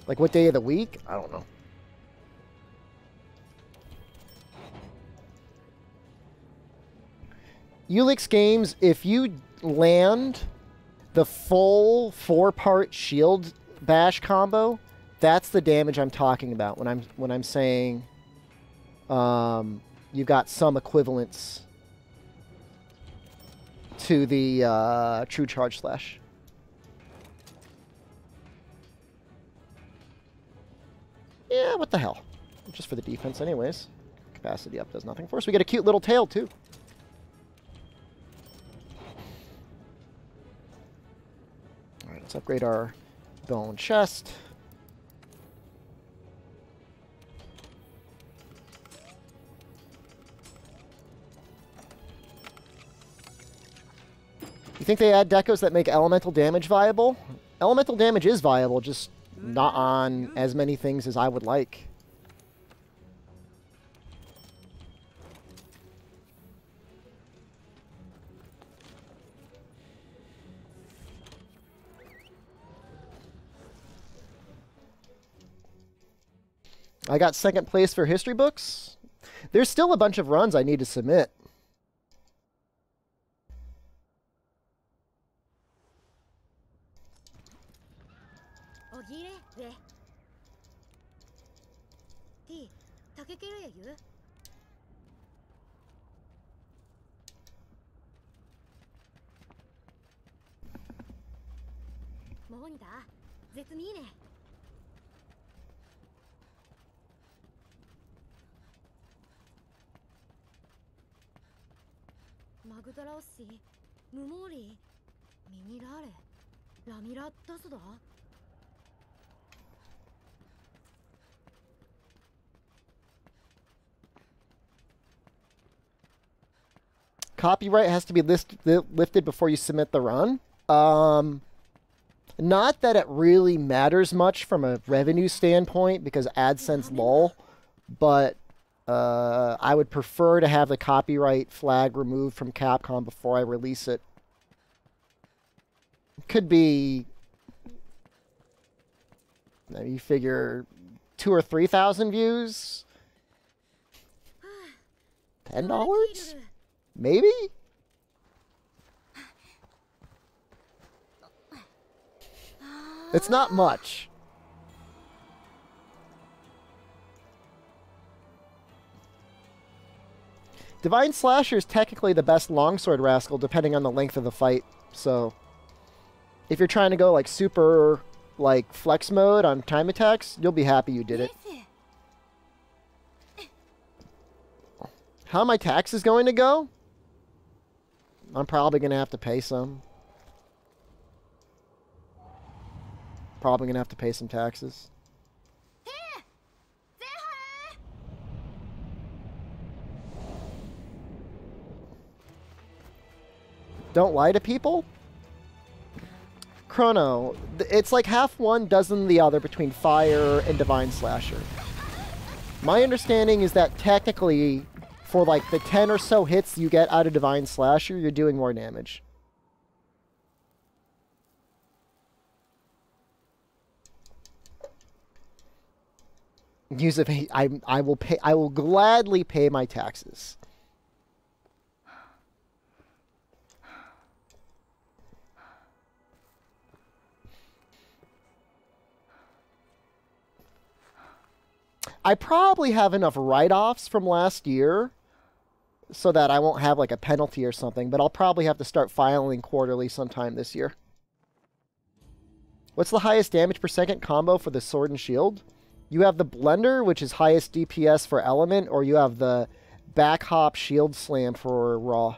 Like what day of the week? I don't know. Ulix Games, if you land the full 4-part shield bash combo, that's the damage I'm talking about when I'm saying you've got some equivalence to the true charge slash. Yeah, what the hell? Just for the defense anyways. Capacity up does nothing for us. We get a cute little tail too. Alright, let's upgrade our bone chest. You think they add decos that make elemental damage viable? Elemental damage is viable, just not on as many things as I would like. I got second place for history books. There's still a bunch of runs I need to submit. Copyright has to be lifted before you submit the run. Not that it really matters much from a revenue standpoint because AdSense lol, but I would prefer to have the copyright flag removed from Capcom before I release it. Could be, you figure 2,000 or 3,000 views, $10, maybe. It's not much. Divine Slasher is technically the best longsword rascal, depending on the length of the fight. So, if you're trying to go like super, like flex mode on time attacks, you'll be happy you did it. How my taxes going to go? I'm probably gonna have to pay some. Probably gonna have to pay some taxes. Don't lie to people? Chrono, it's like half one, dozen the other between Fire and Divine Slasher. My understanding is that technically, for like the 10 or so hits you get out of Divine Slasher, you're doing more damage. Use it. I will pay. I will gladly pay my taxes. I probably have enough write-offs from last year so that I won't have like a penalty or something, but I'll probably have to start filing quarterly sometime this year. What's the highest damage per second combo for the sword and shield? You have the blender, which is highest DPS for element, or you have the back hop shield slam for raw.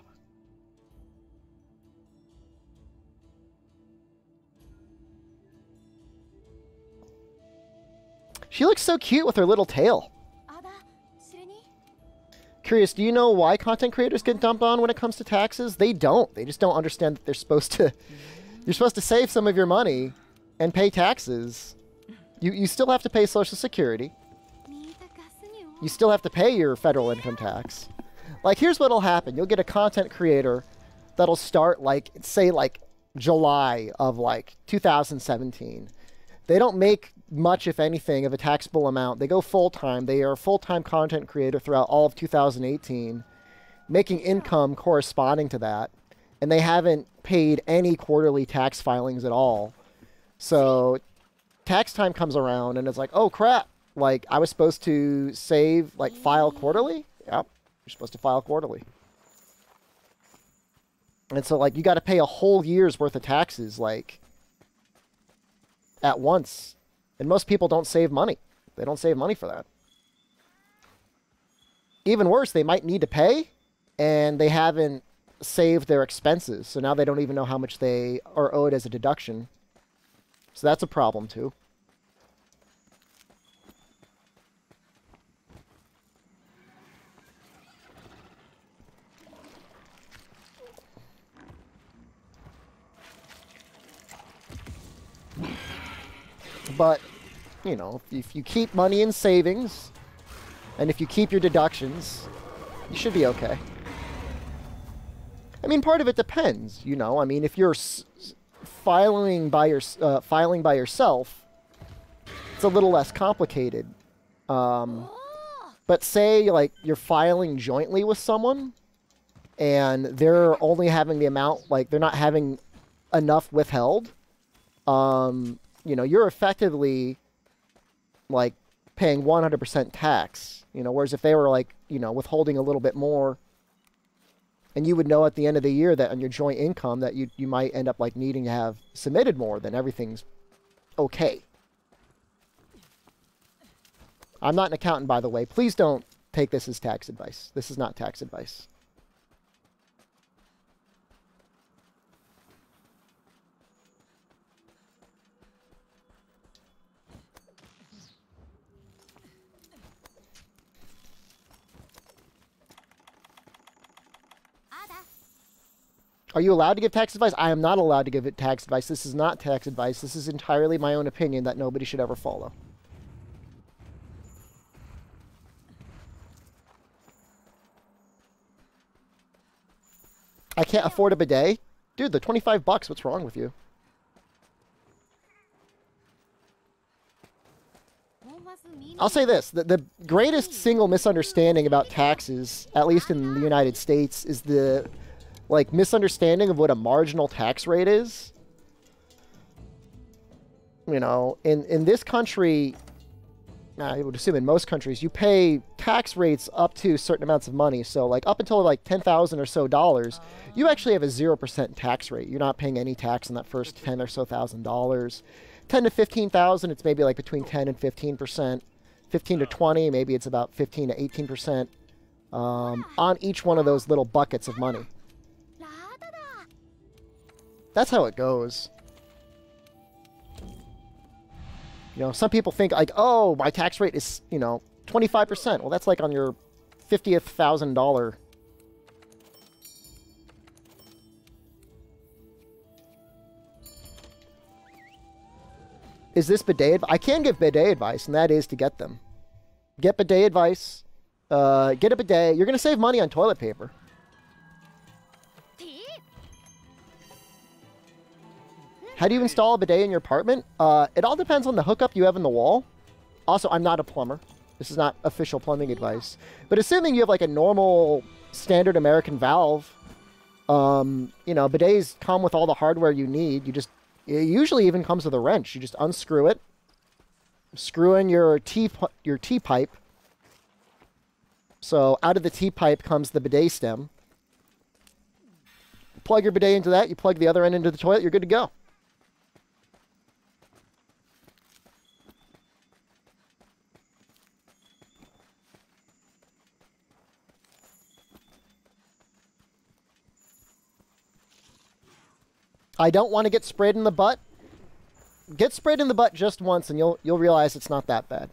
She looks so cute with her little tail. Curious, do you know why content creators get dumped on when it comes to taxes? They don't. They just don't understand that they're supposed to... You're supposed to save some of your money and pay taxes. You still have to pay Social Security. You still have to pay your federal income tax. Like, here's what'll happen. You'll get a content creator that'll start, like, say, like, July of, like, 2017. They don't make much, if anything, of a taxable amount. They go full-time. They are a full-time content creator throughout all of 2018, making income corresponding to that. And they haven't paid any quarterly tax filings at all. So tax time comes around, and it's like, oh, crap. Like, I was supposed to save, like, file quarterly? Yep, you're supposed to file quarterly. And so, like, you got to pay a whole year's worth of taxes, like, at once. And most people don't save money. They don't save money for that. Even worse, they might need to pay, and they haven't saved their expenses. So now they don't even know how much they are owed as a deduction. So that's a problem, too. But, you know, if you keep money in savings, and if you keep your deductions, you should be okay. I mean, part of it depends, you know. I mean, if you're filing by yourself, it's a little less complicated. But say, like, you're filing jointly with someone, and they're only having the amount, like, they're not having enough withheld, you know, you're effectively, like, paying 100% tax, you know, whereas if they were, like, you know, withholding a little bit more, and you would know at the end of the year that on your joint income that you might end up, like, needing to have submitted more, then everything's okay. I'm not an accountant, by the way. Please don't take this as tax advice. This is not tax advice. Are you allowed to give tax advice? I am not allowed to give it tax advice. This is not tax advice. This is entirely my own opinion that nobody should ever follow. I can't afford a bidet? Dude, the 25 bucks, what's wrong with you? I'll say this, the greatest single misunderstanding about taxes, at least in the United States, is the, like, misunderstanding of what a marginal tax rate is. You know, in this country, I would assume in most countries, you pay tax rates up to certain amounts of money. So, like, up until, like, $10,000 or so dollars, you actually have a 0% tax rate. You're not paying any tax on that first $10,000 or so $1,000. 10 to 15,000, it's maybe like between 10 and 15%. 15 to 20, maybe it's about 15 to 18% on each one of those little buckets of money. That's how it goes. You know, some people think like, oh, my tax rate is, you know, 25%. Well, that's like on your 50th $1,000. Is this bidet? I can give bidet advice, and that is to get them. Get bidet advice. Get a bidet. You're going to save money on toilet paper. How do you install a bidet in your apartment? It all depends on the hookup you have in the wall. Also, I'm not a plumber. This is not official plumbing advice. But assuming you have like a normal standard American valve, you know, bidets come with all the hardware you need. It usually even comes with a wrench. You just unscrew it, screw in your T-pipe. So out of the T-pipe comes the bidet stem. Plug your bidet into that. You plug the other end into the toilet. You're good to go. I don't want to get sprayed in the butt. Get sprayed in the butt just once and you'll realize it's not that bad.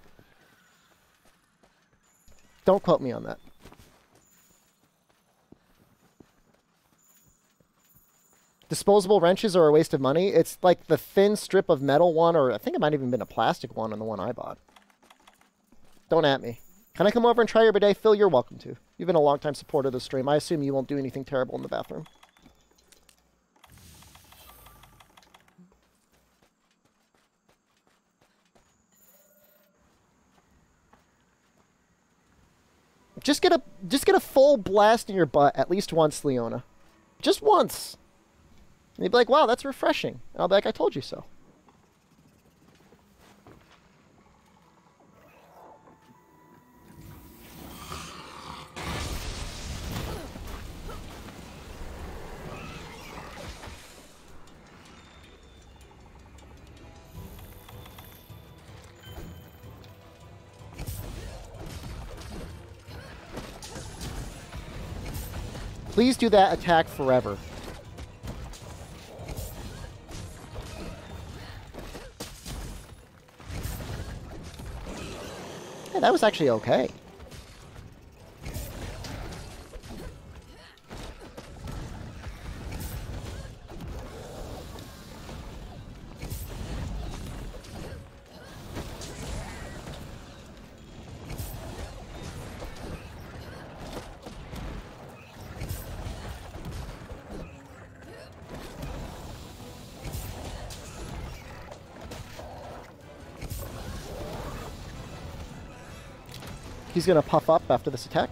Don't quote me on that. Disposable wrenches are a waste of money. It's like the thin strip of metal one, or I think it might have even been a plastic one on the one I bought. Don't at me. Can I come over and try your bidet? Phil, you're welcome to. You've been a long-time supporter of the stream. I assume you won't do anything terrible in the bathroom. Just get a full blast in your butt at least once, Leona. Just once. And you'd be like, wow, that's refreshing. And I'll be like, I told you so. Please do that attack forever. Yeah, that was actually okay. He's going to puff up after this attack.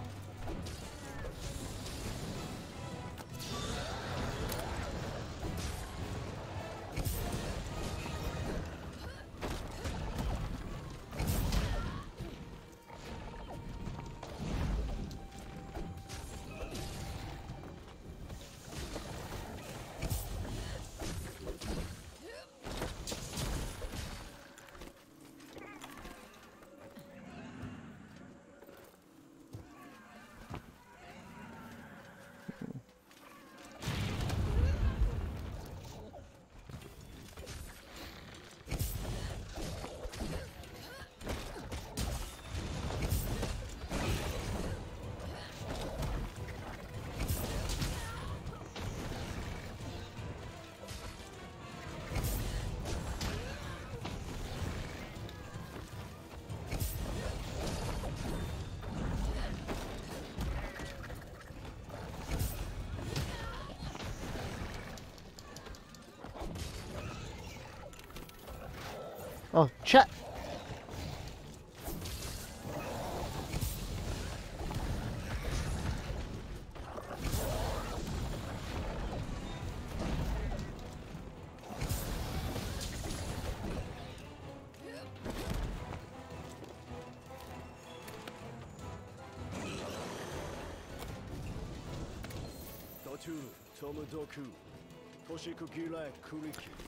Oh, chat.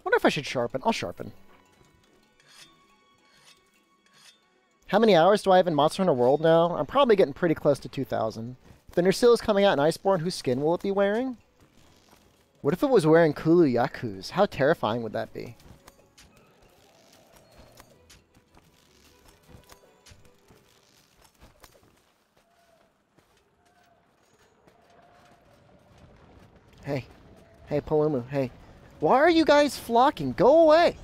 Wonder if I should sharpen. I'll sharpen. How many hours do I have in Monster Hunter World now? I'm probably getting pretty close to 2,000. If the Nersil is coming out in Iceborne, whose skin will it be wearing? What if it was wearing Kulu Yaku's? How terrifying would that be? Hey. Hey, Palumu. Hey. Why are you guys flocking? Go away!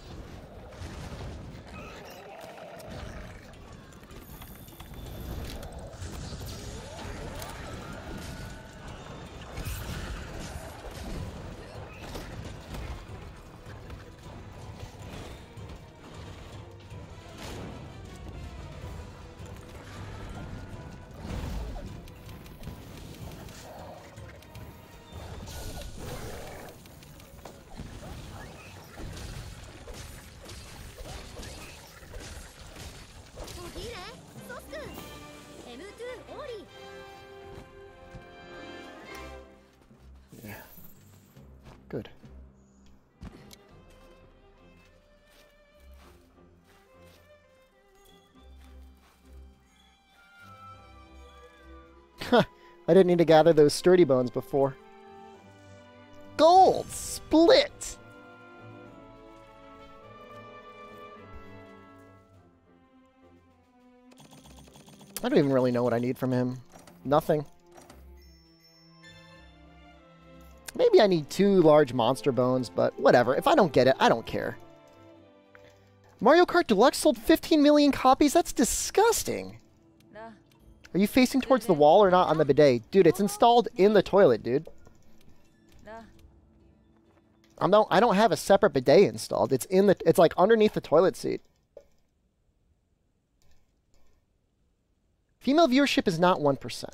Good. Huh. I didn't need to gather those sturdy bones before. Gold! Split! I don't even really know what I need from him. Nothing. Maybe I need 2 large monster bones, but whatever. If I don't get it, I don't care. Mario Kart Deluxe sold 15 million copies? That's disgusting. Are you facing towards the wall or not on the bidet? Dude, it's installed in the toilet, dude. I don't have a separate bidet installed. It's like underneath the toilet seat. Female viewership is not 1%.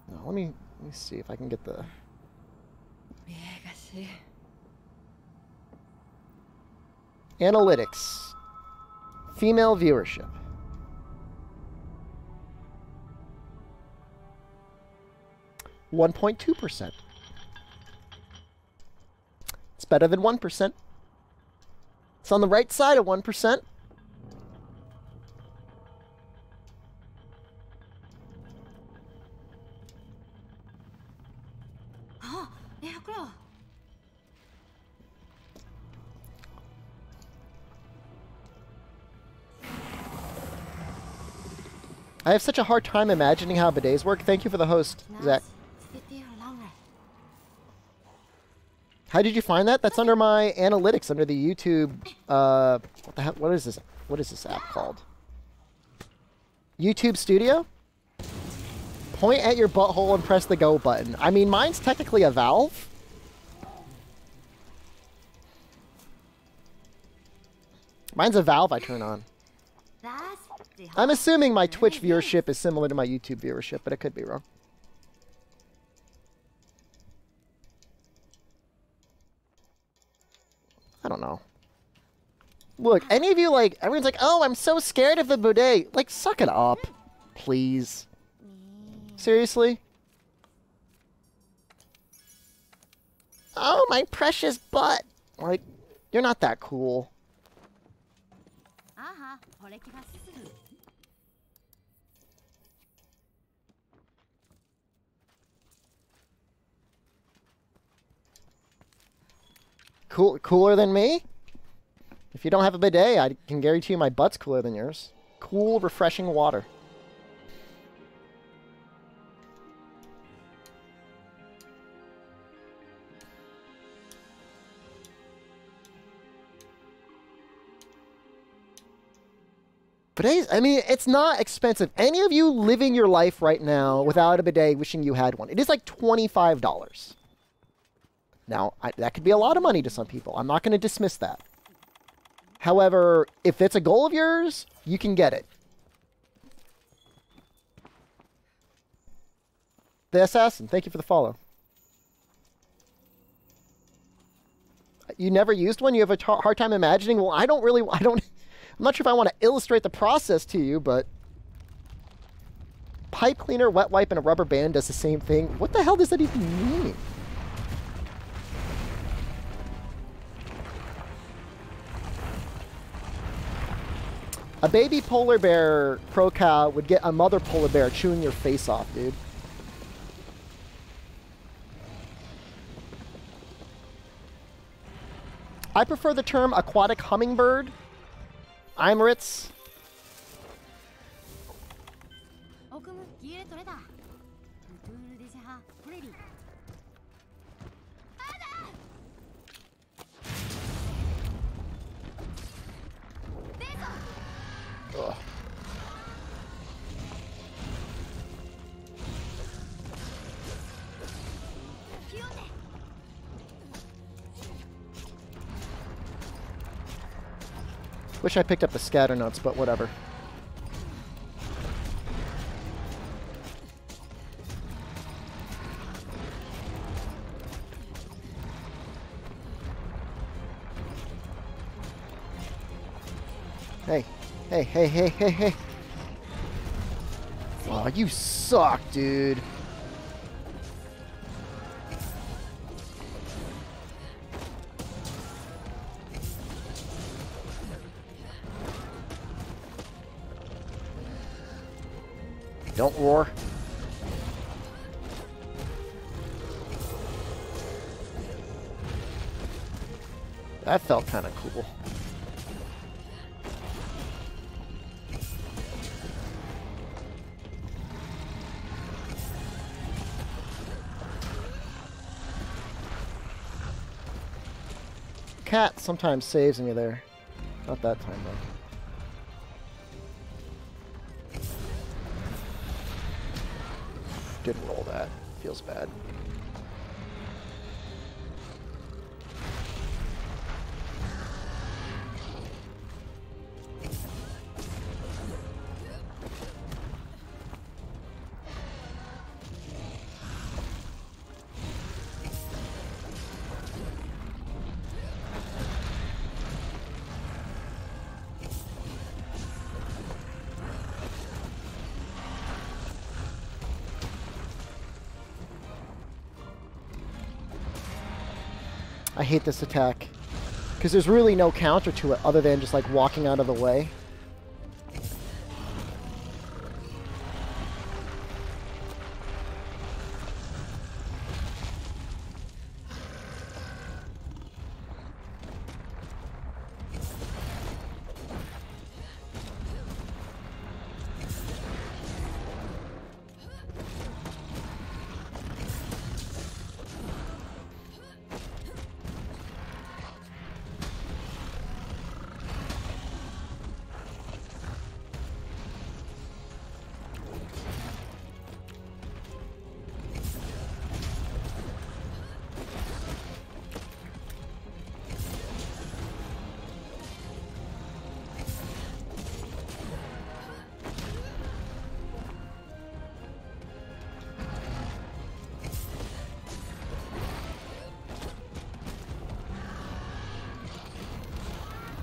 No, let me see if I can get the... Analytics. Female viewership. %1.2%. It's better than 1%. It's on the right side of 1%. I have such a hard time imagining how bidets work. Thank you for the host, Zach. How did you find that? That's under my analytics, under the YouTube. What the heck? What is this? What is this app called? YouTube Studio? Point at your butthole and press the go button. I mean, mine's technically a valve. Mine's a valve I turn on. I'm assuming my Twitch viewership is similar to my YouTube viewership, but it could be wrong. I don't know. Look, any of you, like, everyone's like, oh, I'm so scared of the bidet. Like, suck it up. Please. Seriously? Oh, my precious butt. Like, you're not that cool. Cooler than me? If you don't have a bidet, I can guarantee you my butt's cooler than yours. Cool, refreshing water. Bidets, I mean, it's not expensive. Any of you living your life right now without a bidet wishing you had one, it is like $25. Now, that could be a lot of money to some people. I'm not going to dismiss that. However, if it's a goal of yours, you can get it. The Assassin, thank you for the follow. You never used one? You have a hard time imagining? Well, I'm not sure if I want to illustrate the process to you, but pipe cleaner, wet wipe, and a rubber band does the same thing. What the hell does that even mean? A baby polar bear pro cow would get a mother polar bear chewing your face off, dude. I prefer the term aquatic hummingbird. Imritz. 奥務ギエトレだルトゥールデジハプレリ Ugh. Wish I picked up the scatter notes, but whatever. Hey. Hey, hey, hey, hey, hey. Oh, you suck, dude. Don't roar. That felt kind of cool. Cat sometimes saves me there. Not that time, though. Didn't roll that. Feels bad. I hate this attack. Because there's really no counter to it other than just like walking out of the way.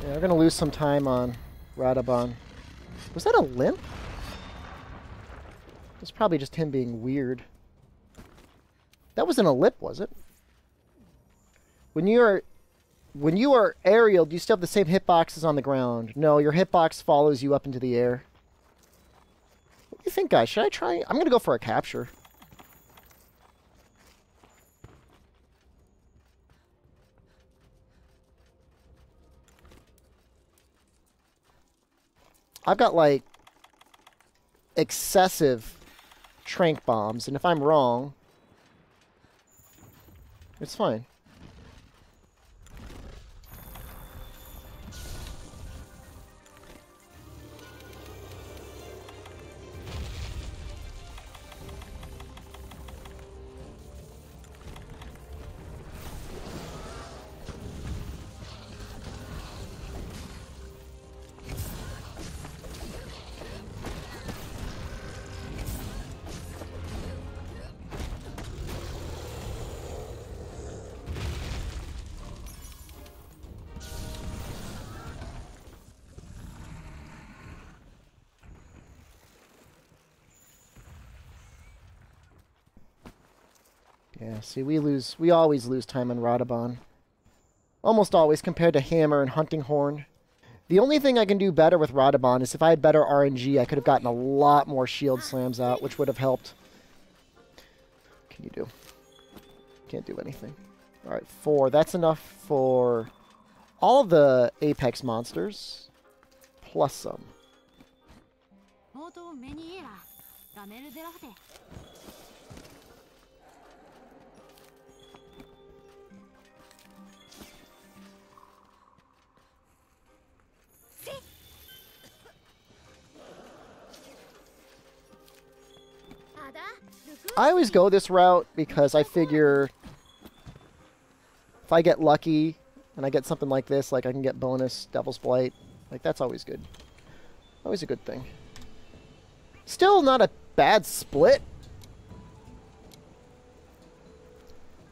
Yeah, we're gonna lose some time on Radabon. Was that a limp? It's probably just him being weird. That wasn't a lip, was it? When you are aerial, do you still have the same hitboxes on the ground? No, your hitbox follows you up into the air. What do you think, guys? Should I try? I'm gonna go for a capture. I've got, like, excessive trank bombs, and if I'm wrong, it's fine. Yeah, see, we always lose time on Radabon. Almost always compared to Hammer and Hunting Horn. The only thing I can do better with Radabon is if I had better RNG, I could have gotten a lot more shield slams out, which would have helped. What can you do? Can't do anything. Alright, 4. That's enough for all of the Apex monsters, plus some. I always go this route because I figure if I get lucky and I get something like this, like I can get bonus Devil's Blight, like that's always good. Always a good thing. Still not a bad split.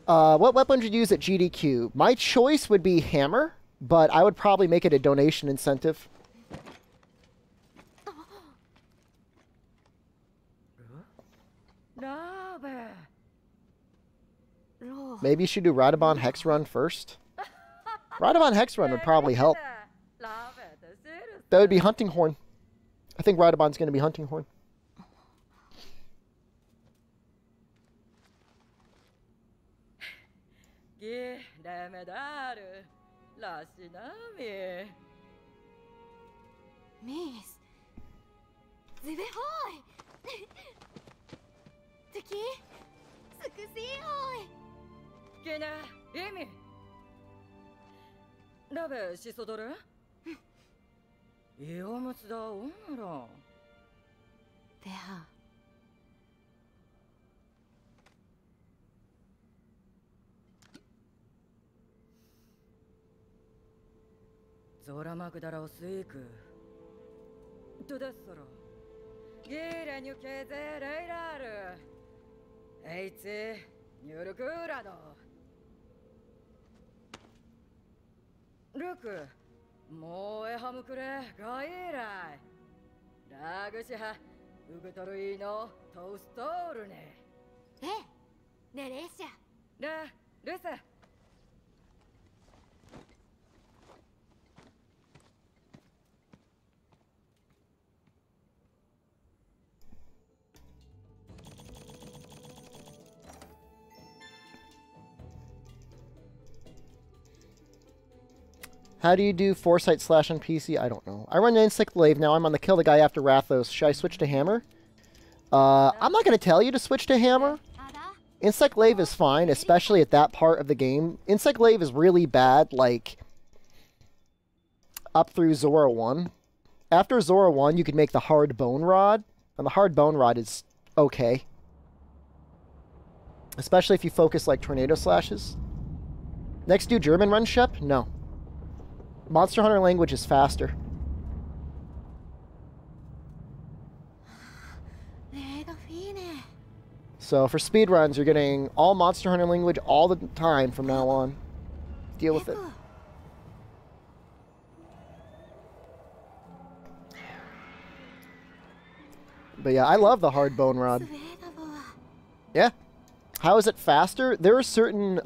What weapon would you use at GDQ? My choice would be Hammer, but I would probably make it a donation incentive. Maybe you should do Radabon Hex Run first. Radabon Hex Run would probably help. That would be Hunting Horn. I think Radabon's going to be Hunting Horn. How do you do Foresight Slash on PC? I don't know. I run Insect Glaive now. I'm on the Kill the Guy After Rathos. Should I switch to Hammer? I'm not going to tell you to switch to Hammer. Insect Glaive is fine, especially at that part of the game. Insect Glaive is really bad, like, up through Zora 1. After Zora 1, you can make the Hard Bone Rod, and the Hard Bone Rod is okay. Especially if you focus, like, Tornado Slashes. Next, do German Run Shep? No. Monster Hunter language is faster. So for speedruns, you're getting all Monster Hunter language all the time from now on. Deal with it. But yeah, I love the Hard Bone Rod. Yeah. How is it faster? There are certain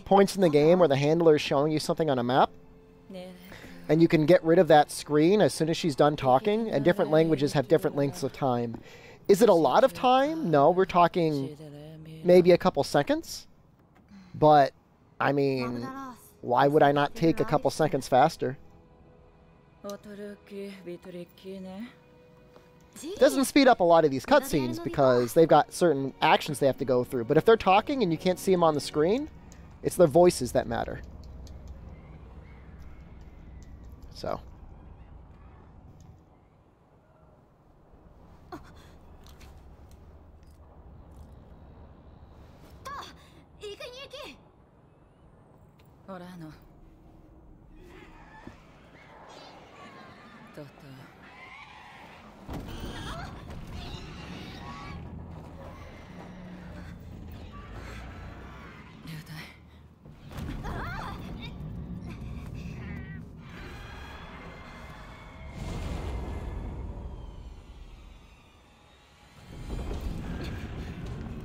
points in the game where the handler is showing you something on a map. And you can get rid of that screen as soon as she's done talking, and different languages have different lengths of time. Is it a lot of time? No, we're talking maybe a couple seconds. But, I mean, why would I not take a couple seconds faster? It doesn't speed up a lot of these cutscenes because they've got certain actions they have to go through. But if they're talking and you can't see them on the screen, it's their voices that matter. So.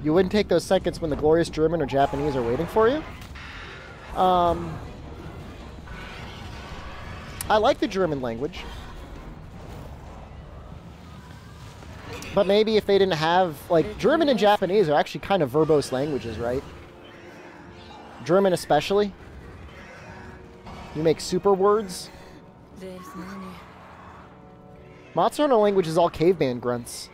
You wouldn't take those seconds when the glorious German or Japanese are waiting for you? I like the German language. But maybe if they didn't have, like, German and Japanese are actually kind of verbose languages, right? German especially. You make super words. Monster Hunter language is all caveman grunts.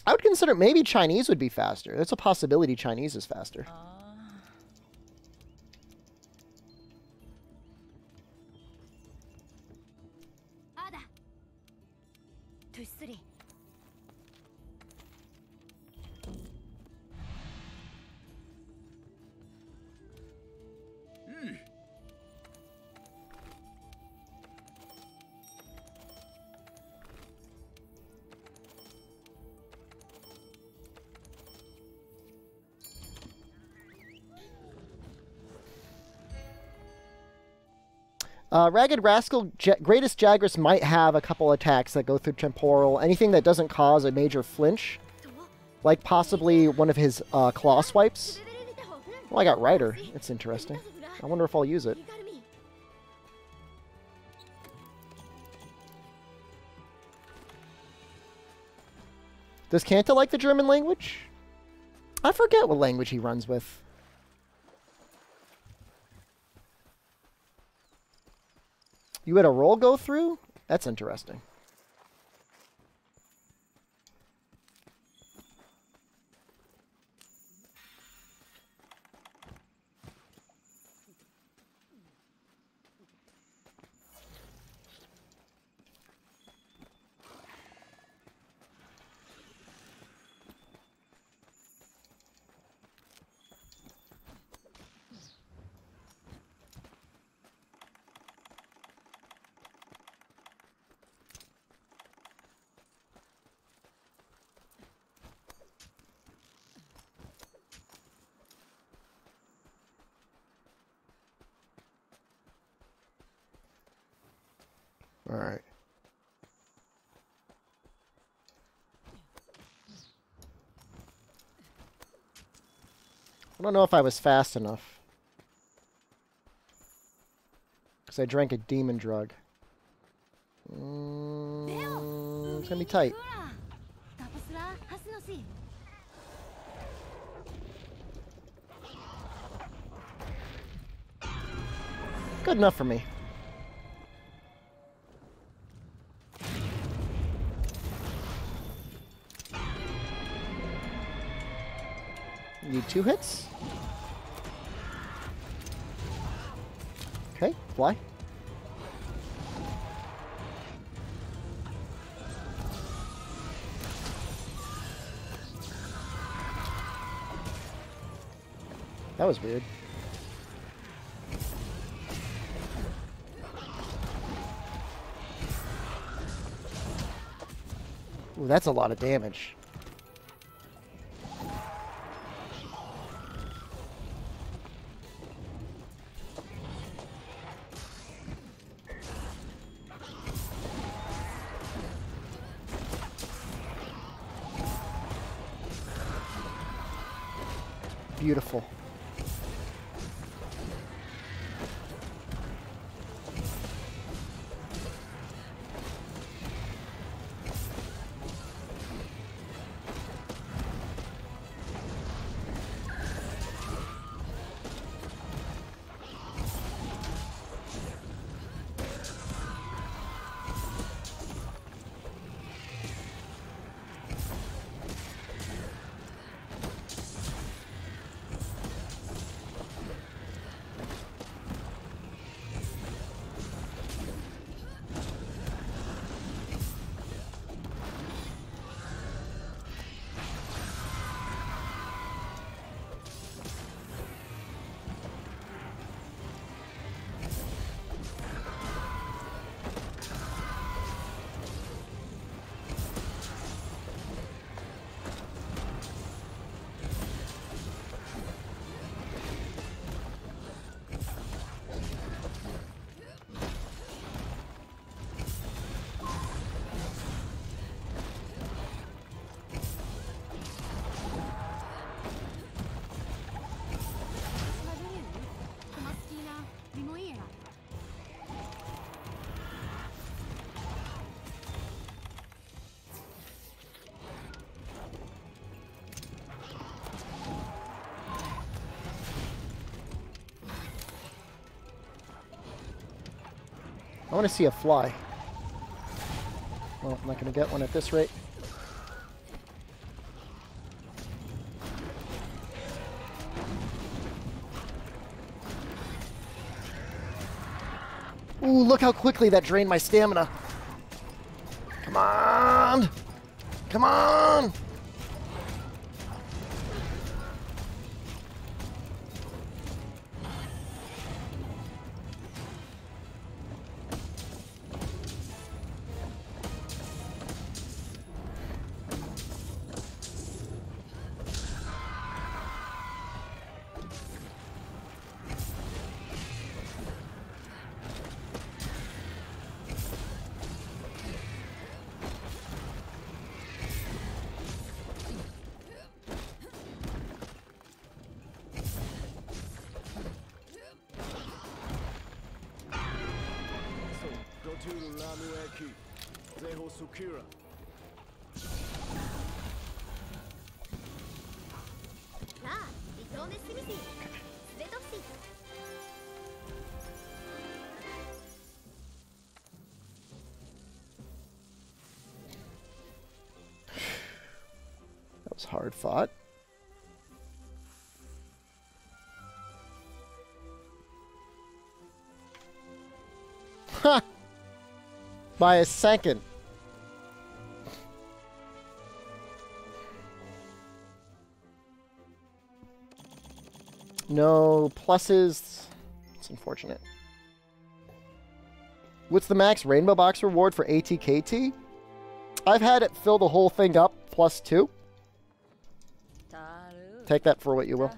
I would consider maybe Chinese would be faster. That's a possibility Chinese is faster. Ragged Rascal, Greatest Jagras might have a couple attacks that go through temporal. Anything that doesn't cause a major flinch. Like possibly one of his claw swipes. Well, I got Rider. It's interesting. I wonder if I'll use it. Does Kanta like the German language? I forget what language he runs with. You had a roll go through? That's interesting. All right. I don't know if I was fast enough. Because I drank a demon drug. It's going to be tight. Good enough for me. Need 2 hits. Okay, fly. That was weird. Ooh, that's a lot of damage. Beautiful. I want to see a fly. Well, I'm not going to get one at this rate. Ooh, look how quickly that drained my stamina. Come on! Come on! That was hard fought. Ha! By a second. No pluses. It's unfortunate. What's the max rainbow box reward for ATKT? I've had it fill the whole thing up +2. Take that for what you will.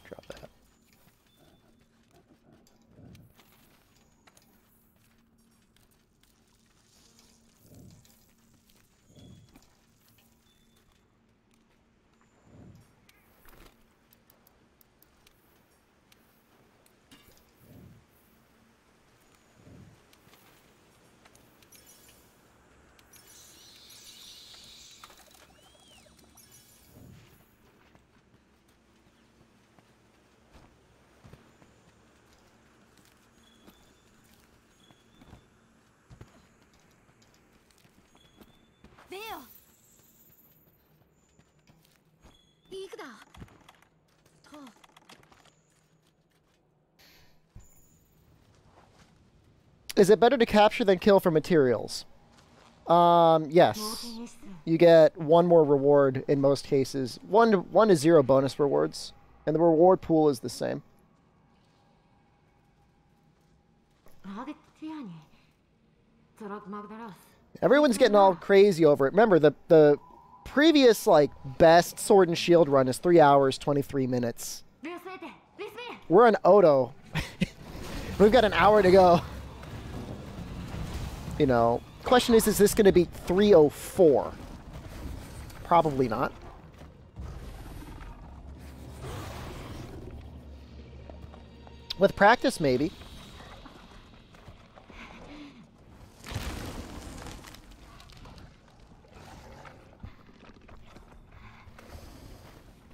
Drop that. Is it better to capture than kill for materials? Yes. You get one more reward in most cases. 1 to 0 bonus rewards, and the reward pool is the same. Everyone's getting all crazy over it. Remember, the previous like best Sword and Shield run is 3 hours 23 minutes. We're on Odo. We've got an hour to go. You know, question is this going to be 3:04? Probably not. With practice, maybe.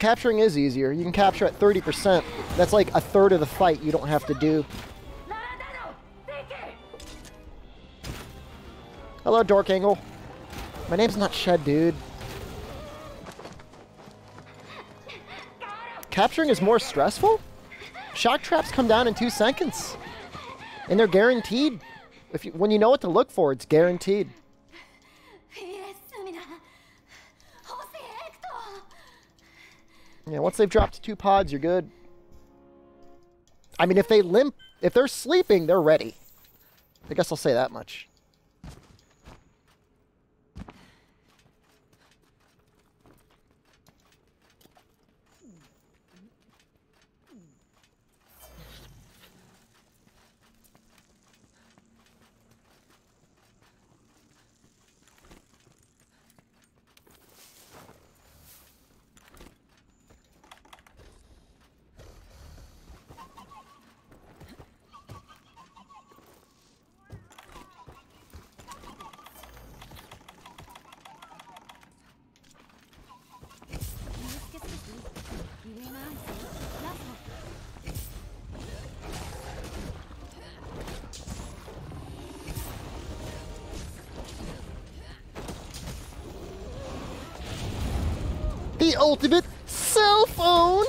capturing is easier. You can capture at 30%. That's like a third of the fight you don't have to do. Hello, Dork Angle. My name's not Shed, dude. Capturing is more stressful? Shock traps come down in 2 seconds. And they're guaranteed. When you know what to look for, it's guaranteed. Yeah, once they've dropped 2 pods, you're good. I mean, if they're sleeping, they're ready. I guess I'll say that much. The ultimate cell phone!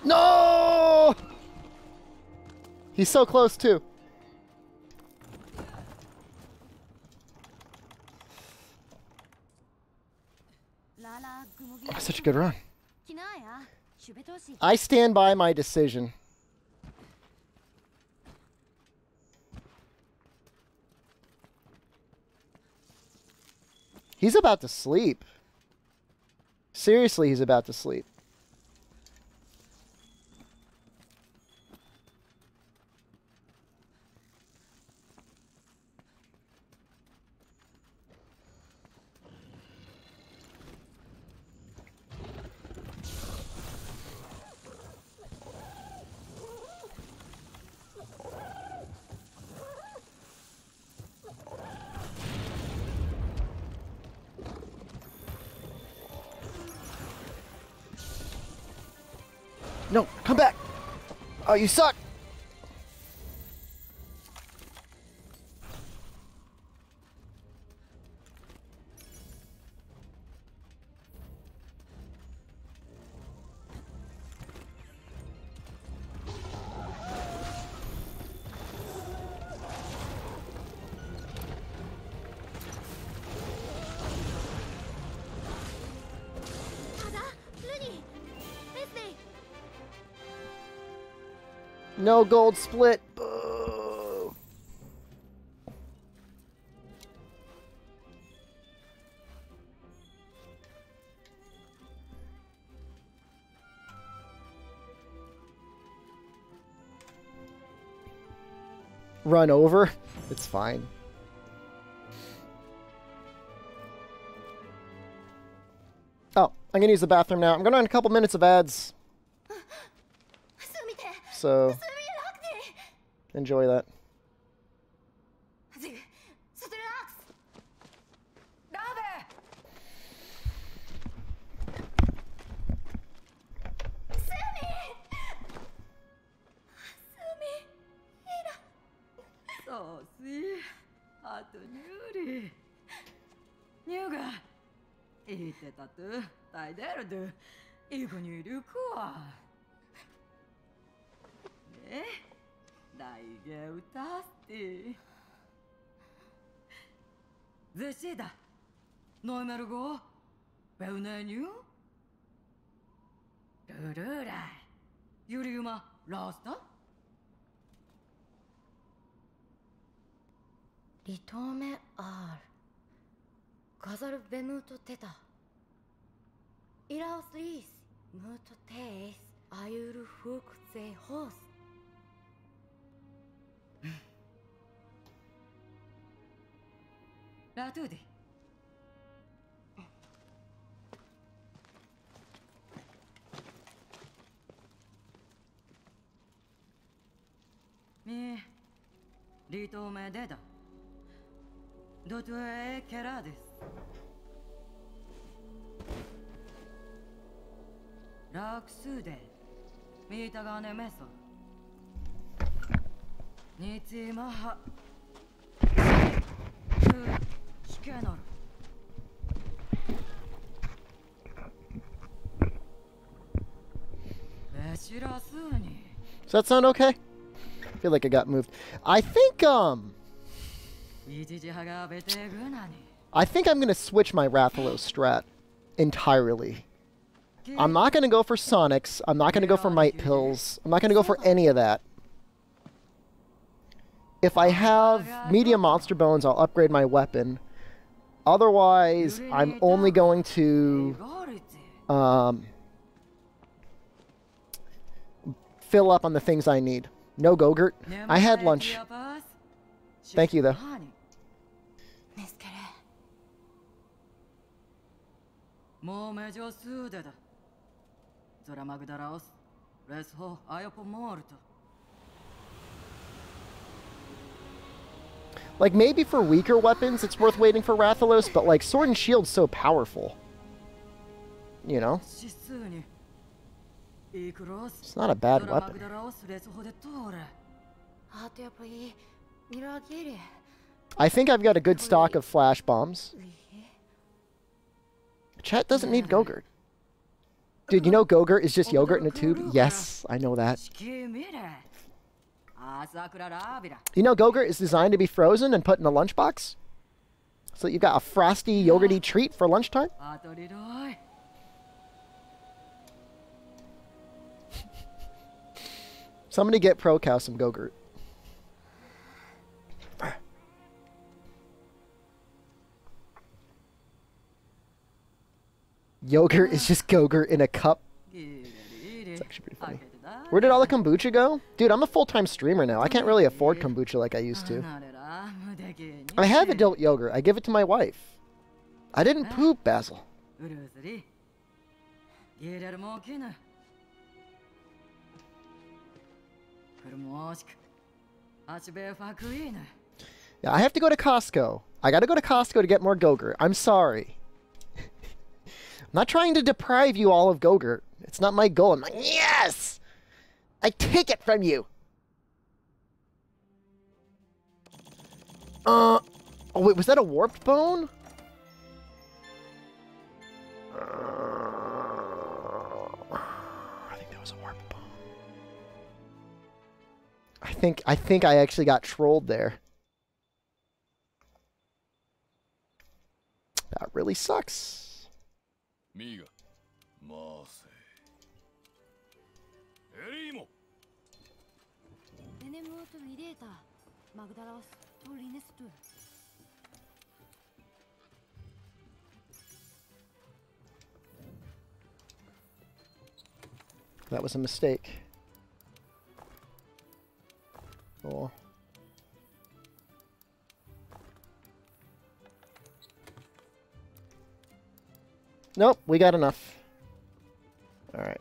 No! He's so close, too. Oh, such a good run. I stand by my decision. He's about to sleep. Seriously, he's about to sleep. No, come back! Oh, you suck! No gold split. Boo. Run over. It's fine. Oh, I'm gonna use the bathroom now. I'm gonna run a couple minutes of ads. So enjoy that. Ritome R. Colossal Task. Ilaos Lis. Muto Taste. Ayuru Fukze Host. Ratude. Mi. Ritome Deda. ドトエケラです。ラクスでミータガネメソ。ニツマハ。シケノル。ベシラスに。Does that sound okay? I feel like it got moved. I think I'm gonna switch my Rathalos strat entirely. I'm not gonna go for Sonics. I'm not gonna go for Might Pills. I'm not gonna go for any of that. If I have Medium Monster Bones, I'll upgrade my weapon. Otherwise, I'm only going to fill up on the things I need. No Gogurt. I had lunch. Thank you, though. Like, maybe for weaker weapons, it's worth waiting for Rathalos, but, like, Sword and Shield's so powerful. You know? It's not a bad weapon. I think I've got a good stock of flash bombs. Chat doesn't need Gogurt. Dude, you know Gogurt is just yogurt in a tube? Yes, I know that. You know Gogurt is designed to be frozen and put in a lunchbox? So you've got a frosty, yogurty treat for lunchtime? Somebody get Pro Cow some Gogurt. Yogurt is just Gogurt in a cup. It's actually pretty funny. Where did all the kombucha go? Dude, I'm a full-time streamer now. I can't really afford kombucha like I used to. I have adult yogurt. I give it to my wife. I didn't poop, Basil. Yeah, I have to go to Costco. I gotta go to Costco to get more Gogurt. I'm sorry. I'm not trying to deprive you all of Gogurt. It's not my goal. I'm like, yes! I take it from you! Oh wait, was that a warped bone? I think that was a warped bone. I think I actually got trolled there. That really sucks. Miga, Marse. Erimo. Tenemuoto rideta. Magdalaos to linestu. That was a mistake. Oh. Nope, we got enough. All right.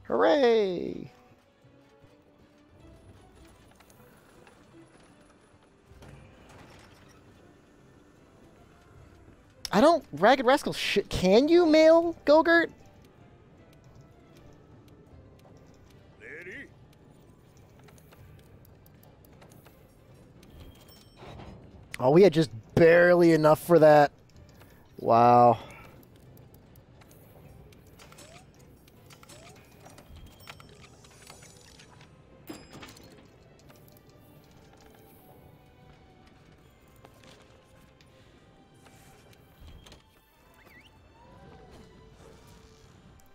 Hooray! I don't... Ragged Rascal, can you mail Gogurt? Ready? Oh, we had just barely enough for that. Wow.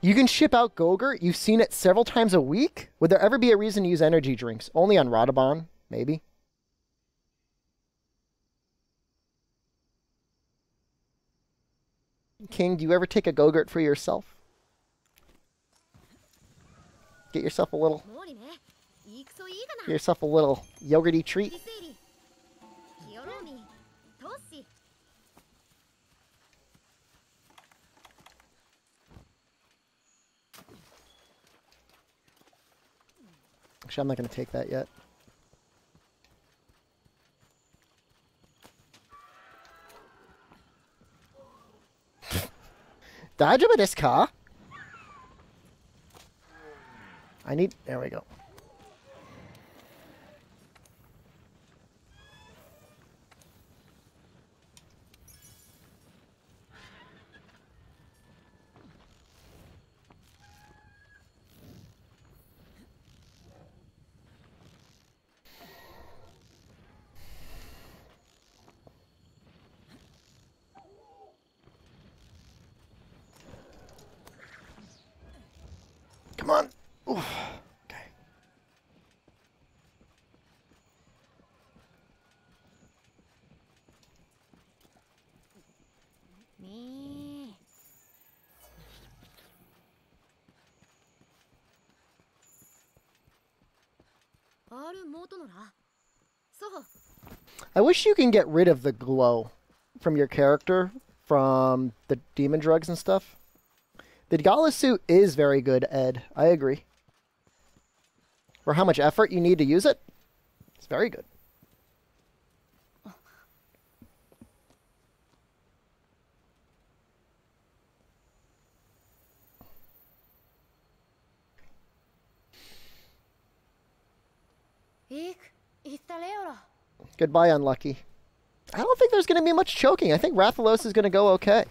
You can ship out Gogurt. You've seen it several times a week. Would there ever be a reason to use energy drinks? Only on Radabon, maybe. King, do you ever take a Gogurt for yourself? Get yourself a little... Get yourself a little yogurty treat. Actually, I'm not going to take that yet. Daijoubu desu ka? I need... There we go. Come on. Oof. Okay. I wish you can get rid of the glow from your character from the demon drugs and stuff. The Gala suit is very good, Ed. I agree. For how much effort you need to use it, it's very good. Goodbye, Unlucky. I don't think there's going to be much choking. I think Rathalos is going to go okay.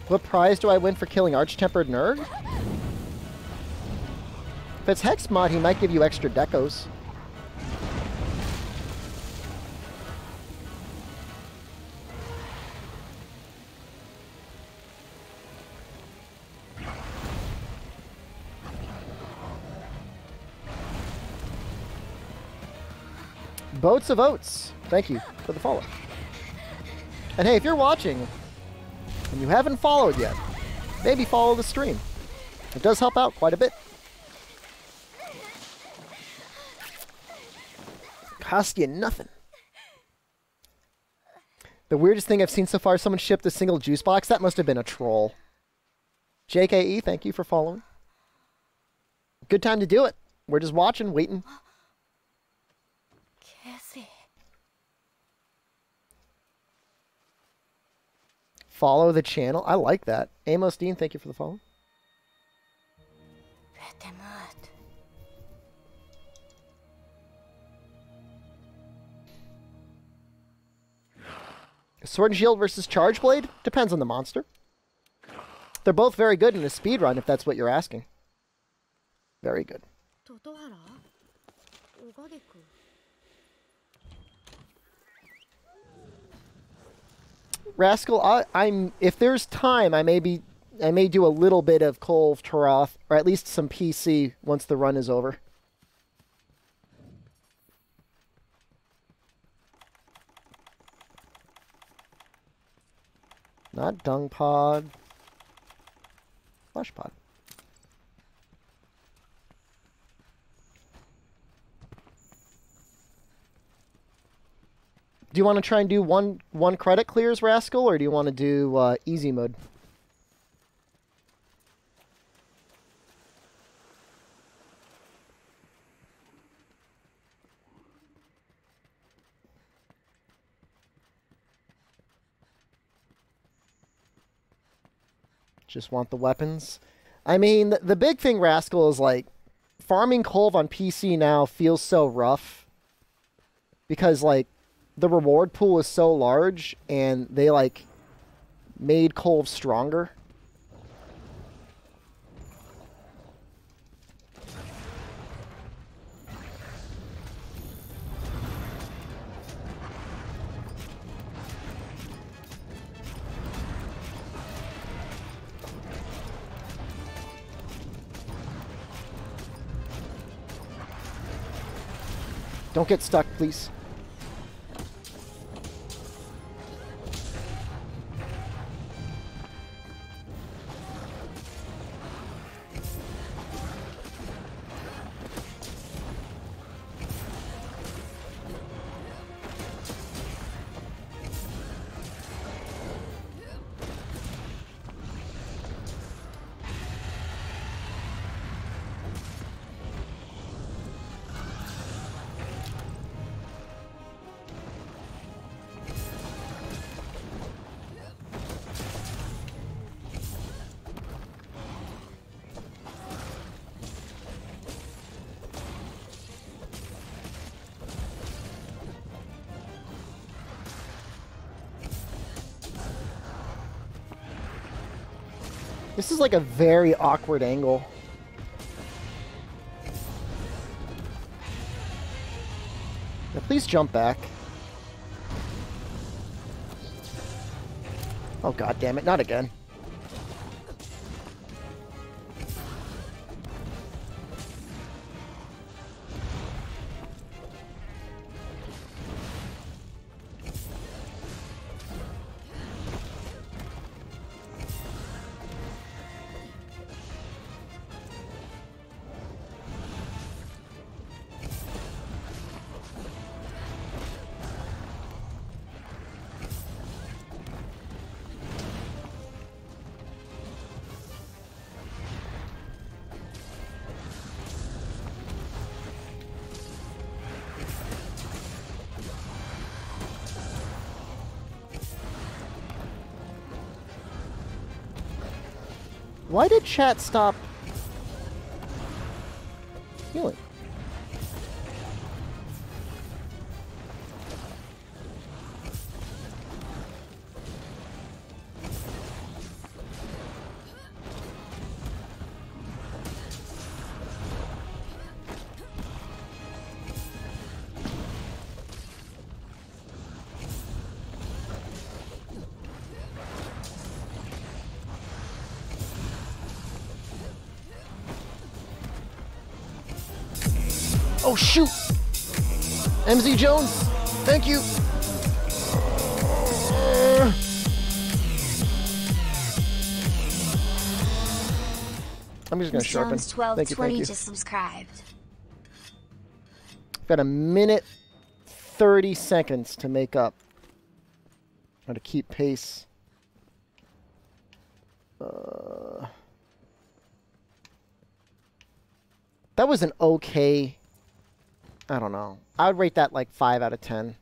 What prize do I win for killing Arch-Tempered Nerd? If it's Hex Mod, he might give you extra decos. Boats of Oats, thank you for the follow. And hey, if you're watching and you haven't followed yet, maybe follow the stream. It does help out quite a bit. Cost you nothing. The weirdest thing I've seen so far, someone shipped a single juice box. That must have been a troll. JKE, thank you for following. Good time to do it. We're just watching, waiting. Follow the channel. I like that. Amos Dean, thank you for the follow. Sword and Shield versus Charge Blade? Depends on the monster. They're both very good in a speedrun, if that's what you're asking. Very good. Rascal, I'm if there's time, I may do a little bit of Kolv Taroth, or at least some PC once the run is over. Not Dung Pod. Flesh Pod. Do you want to try and do one credit clears, Rascal, or do you want to do easy mode? Just want the weapons. I mean, the big thing, Rascal, is like farming Kolv on PC now feels so rough because like the reward pool is so large and they like made Kolv stronger. Don't get stuck, please. This is like a very awkward angle. Now please jump back. Oh god damn it, not again. Why did chat stop healing? Oh shoot! MZ Jones, thank you. I'm just gonna sharpen. Thank you, thank you. Just subscribed. Got a minute 30 seconds to make up. How to keep pace. That was an okay. I don't know. I would rate that like 5 out of 10.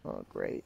Oh, great.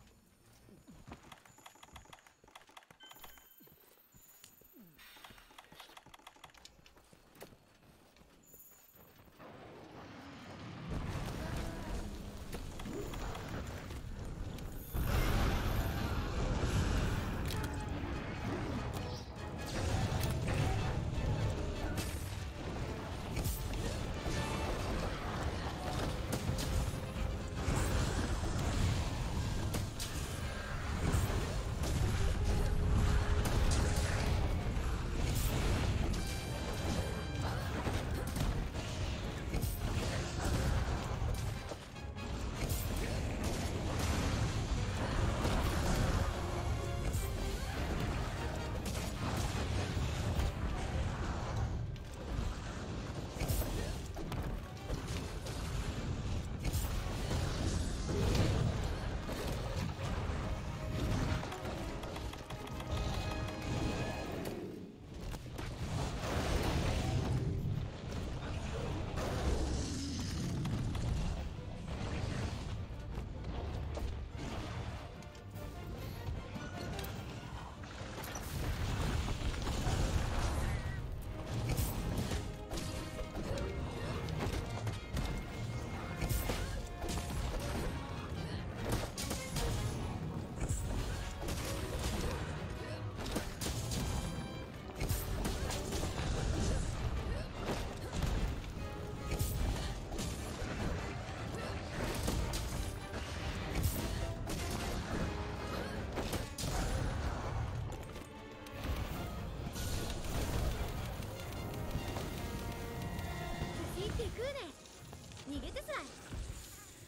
逃げてさい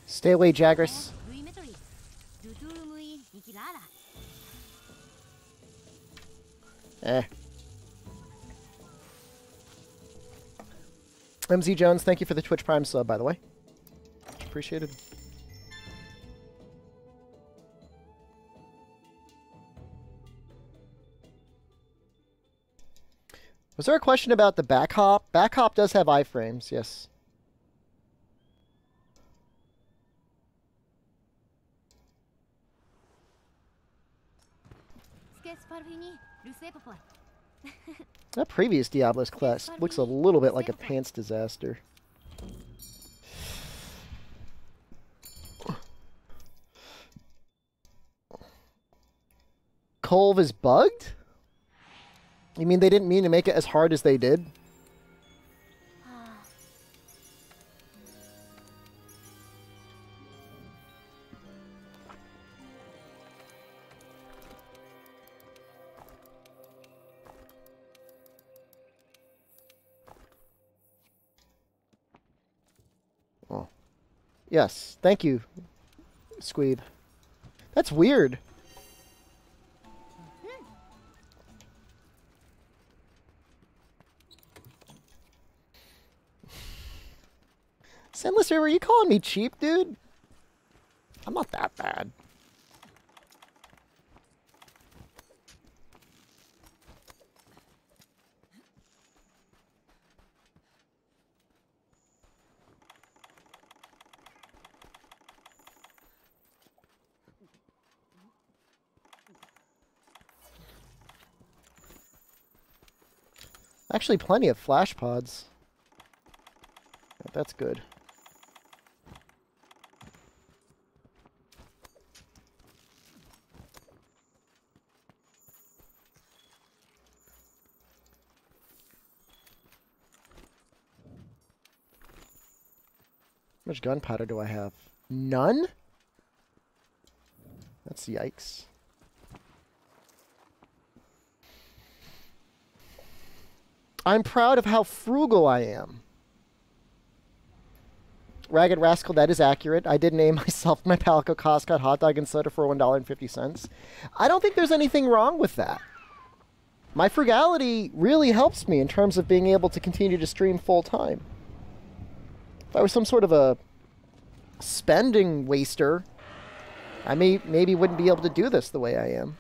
Stay away, Jagras. ルイメトリドゥトゥルムイニキララ Eh. MZ Jones, thank you for the Twitch Prime sub, by the way. Much appreciated. Was there a question about the back hop? Back hop does have iframes, yes. That previous Diablo's class looks a little bit like a pants disaster. Colv is bugged? You mean they didn't mean to make it as hard as they did? Oh. Yes, thank you, Squeeb. That's weird. Sendless River, are you calling me cheap, dude? I'm not that bad. Actually, plenty of flash pods. That's good. How much gunpowder do I have? None? That's yikes. I'm proud of how frugal I am. Ragged Rascal, that is accurate. I did name myself my Palico Costco hot dog and soda for $1.50. I don't think there's anything wrong with that. My frugality really helps me in terms of being able to continue to stream full time. If I was some sort of a spending waster, I maybe wouldn't be able to do this the way I am.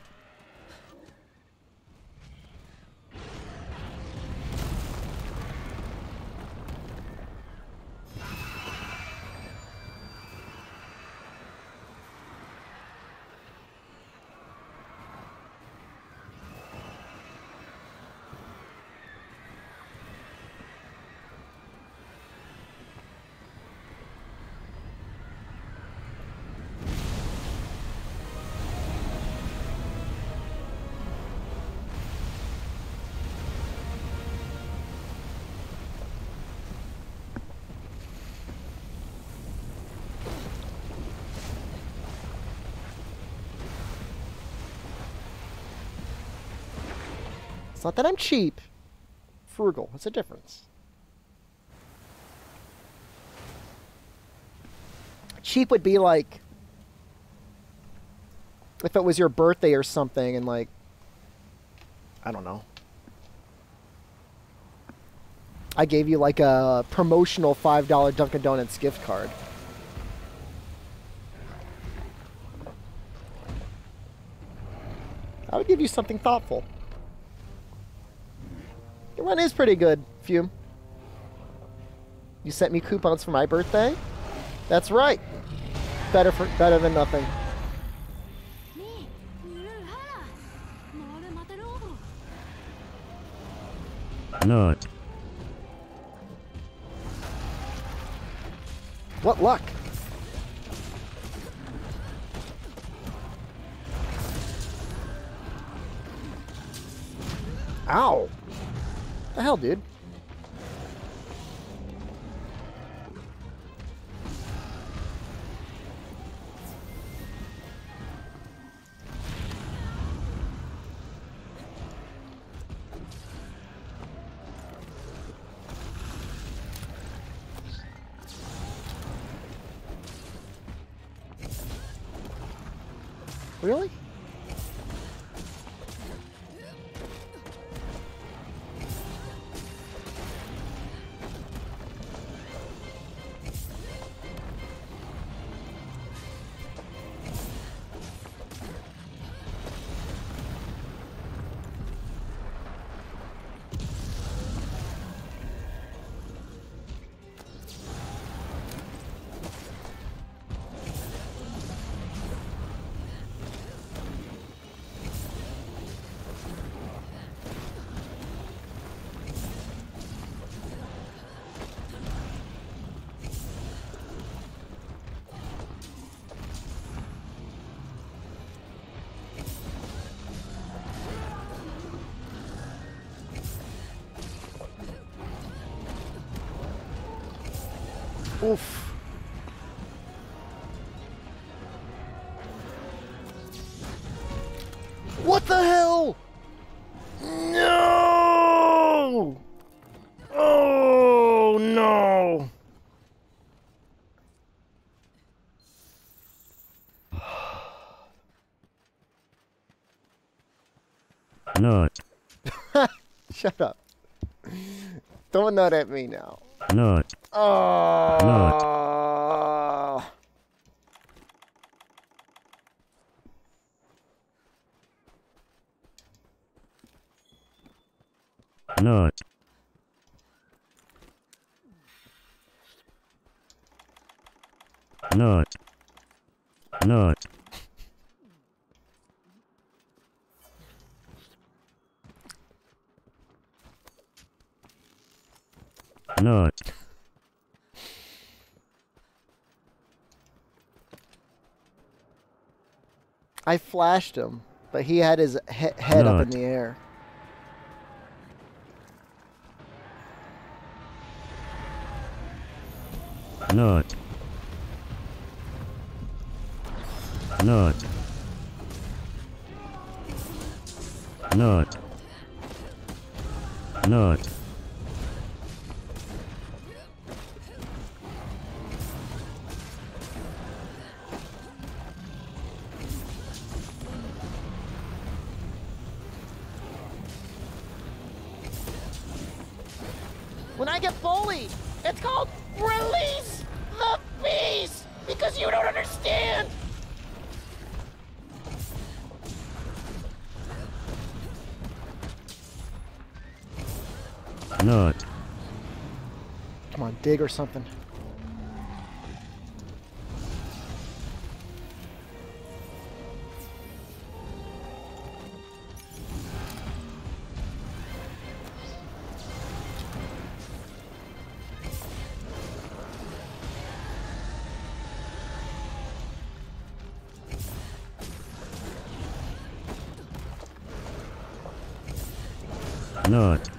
It's not that I'm cheap. Frugal. What's the difference? Cheap would be like if it was your birthday or something and like, I don't know. I gave you like a promotional $5 Dunkin' Donuts gift card. I would give you something thoughtful. Your run is pretty good, Fume. You sent me coupons for my birthday? That's right. Better than nothing. Not. What luck? Ow. The hell, dude? Really? Oof. What the hell? No! Oh no! Not. Shut up. Don't nut at me now. Not. Oh. Not. Not. Not. Not. I flashed him, but he had his head up in Not. the air. Not. Not. Not. Not. When I get bullied, it's called release the beast because you don't understand. Not. Come on, dig or something. Not.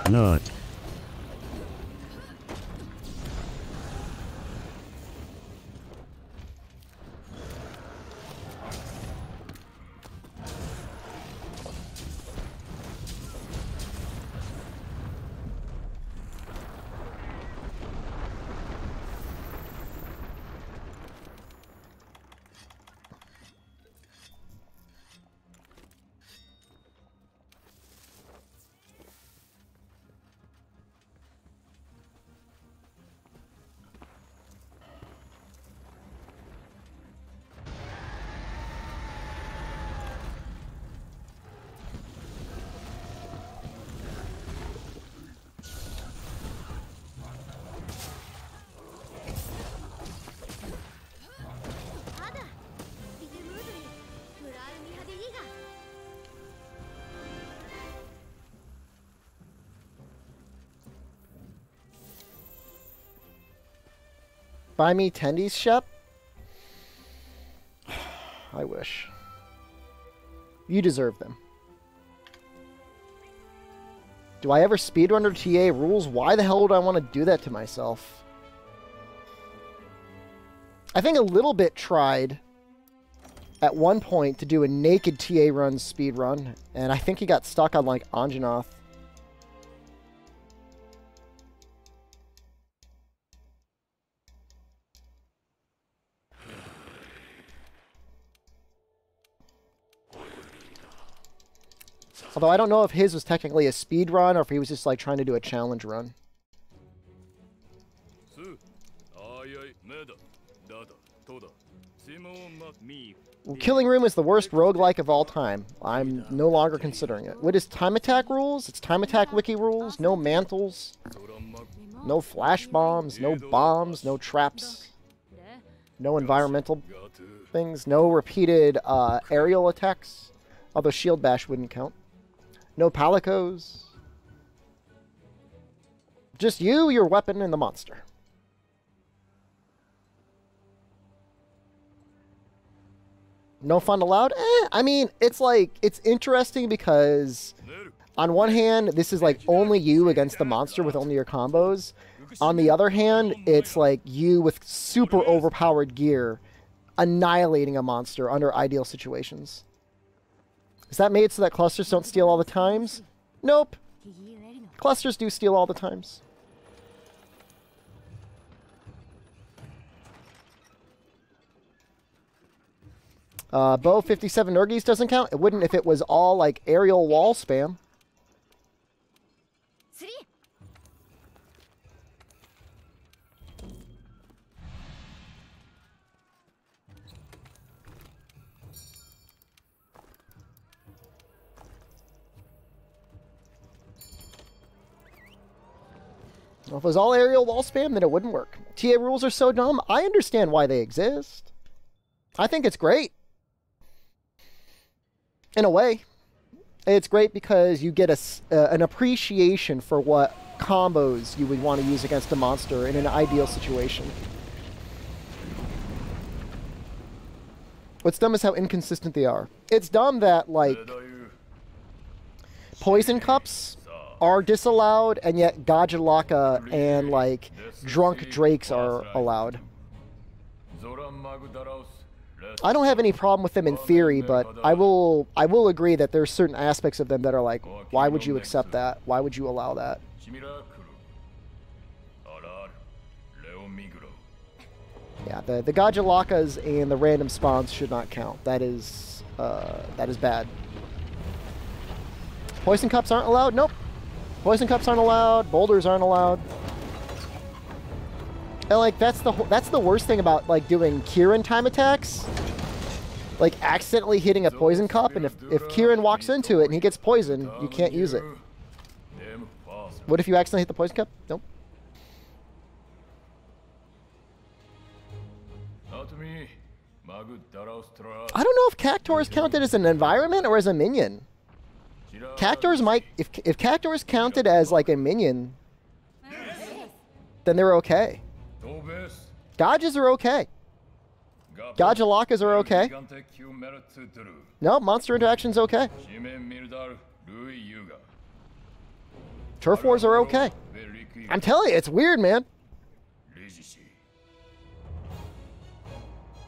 Not. Buy me tendies, Shep? I wish. You deserve them. Do I ever speedrun or TA rules? Why the hell would I want to do that to myself? I think a little bit tried at one point to do a naked TA run speedrun, and I think he got stuck on like Anjanath. Although I don't know if his was technically a speed run or if he was just like trying to do a challenge run. Killing Room is the worst roguelike of all time. I'm no longer considering it. What is time attack rules? It's time attack wiki rules. No mantles. No flash bombs. No bombs. No traps. No environmental things. No repeated aerial attacks. Although shield bash wouldn't count. No palicos. Just you, your weapon, and the monster. No fun allowed? I mean, it's like, it's interesting because on one hand, this is like only you against the monster with only your combos. On the other hand, it's like you with super overpowered gear annihilating a monster under ideal situations. Is that made so that clusters don't steal all the times? Nope. Clusters do steal all the times. Bow 57 Nurgis doesn't count. It wouldn't if it was all like aerial wall spam. Well, if it was all aerial wall spam, then it wouldn't work. TA rules are so dumb. I understand why they exist. I think it's great. In a way. It's great because you get an appreciation for what combos you would want to use against a monster in an ideal situation. What's dumb is how inconsistent they are. It's dumb that, like, poison cups are disallowed, and yet Gajalaka and, like, drunk drakes are allowed. I don't have any problem with them in theory, but I will agree that there's certain aspects of them that are like, why would you accept that? Why would you allow that? Yeah, the Gajalakas and the random spawns should not count. That is bad. Poison cups aren't allowed? Nope. Poison cups aren't allowed. Boulders aren't allowed. And like that's the worst thing about like doing Kieran time attacks. Like accidentally hitting a poison cup, and if Kieran walks into it and he gets poisoned, you can't use it. What if you accidentally hit the poison cup? Nope. I don't know if Cactor is counted as an environment or as a minion. Cactors might, if Cactors counted as like a minion, then they're okay. Gajas are okay. Gajalakas are okay. No, monster interaction's okay. Turf wars are okay. I'm telling you, it's weird, man.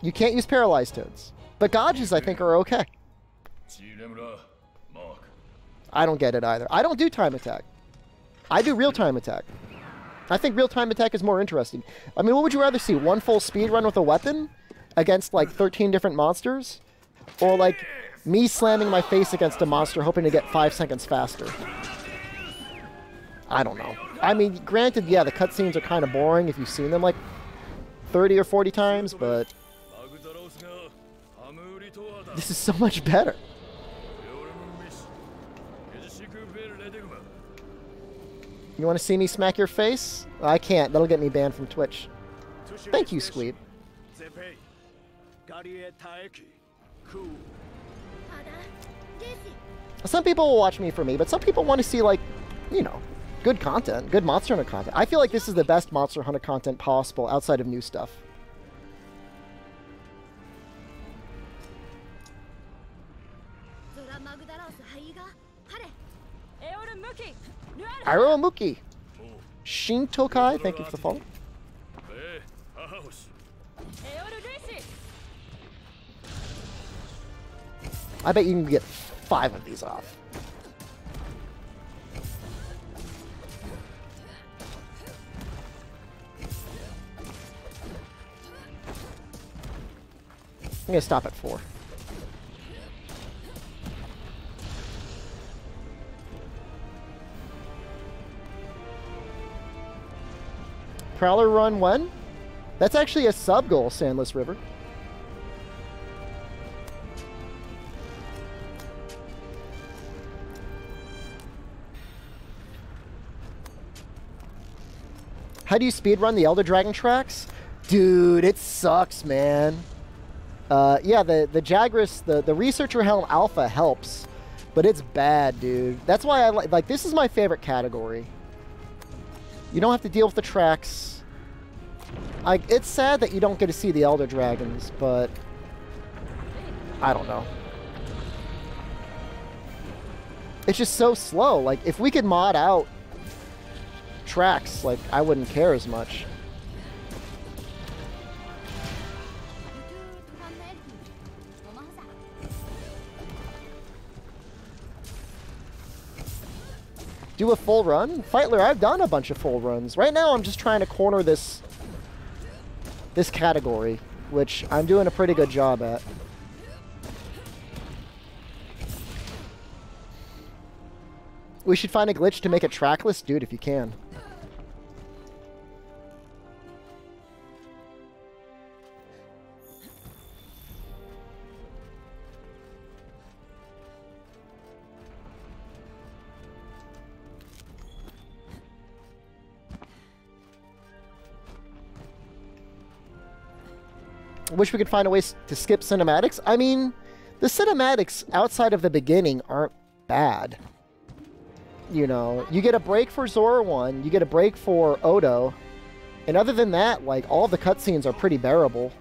You can't use paralyzed toads. But Gajas, I think, are okay. I don't get it either. I don't do time attack. I do real time attack. I think real time attack is more interesting. I mean, what would you rather see? One full speed run with a weapon against like 13 different monsters? Or like me slamming my face against a monster hoping to get 5 seconds faster? I don't know. I mean, granted, yeah, the cutscenes are kind of boring if you've seen them like 30 or 40 times, but this is so much better. You want to see me smack your face? I can't. That'll get me banned from Twitch. Thank you, Squeeb. Some people will watch me for me, but some people want to see, like, you know, good content, good Monster Hunter content. I feel like this is the best Monster Hunter content possible outside of new stuff. Aromuki. Shintokai, thank you for the follow. I bet you can get 5 of these off. I'm gonna stop at 4. Prowler run when? That's actually a sub goal, Sandless River. How do you speedrun the Elder Dragon tracks? Dude, it sucks, man. Yeah, the Jagras, the Researcher Helm Alpha helps, but it's bad, dude. That's why I like this is my favorite category. You don't have to deal with the tracks. It's sad that you don't get to see the Elder Dragons, but I don't know. It's just so slow. Like, if we could mod out tracks, like, I wouldn't care as much. Do a full run? Fightler, I've done a bunch of full runs. Right now, I'm just trying to corner this category, which I'm doing a pretty good job at. We should find a glitch to make it trackless? Dude, if you can. Wish we could find a way to skip cinematics. I mean, the cinematics outside of the beginning aren't bad. You know, you get a break for Zora 1, you get a break for Odo, and other than that, like, all the cutscenes are pretty bearable.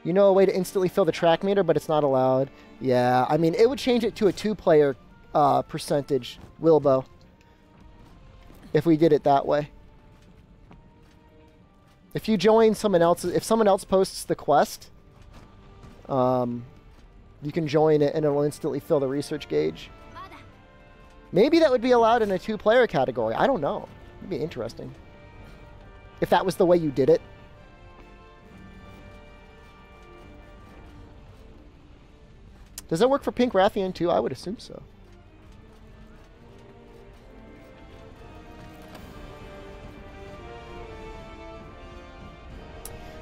You know a way to instantly fill the track meter, but it's not allowed. Yeah, I mean, it would change it to a 2-player percentage, Wilbo, if we did it that way. If you join someone else's, if someone else posts the quest, you can join it and it'll instantly fill the research gauge. Maybe that would be allowed in a 2-player category. I don't know. It'd be interesting. If that was the way you did it. Does that work for Pink Rathian too? I would assume so.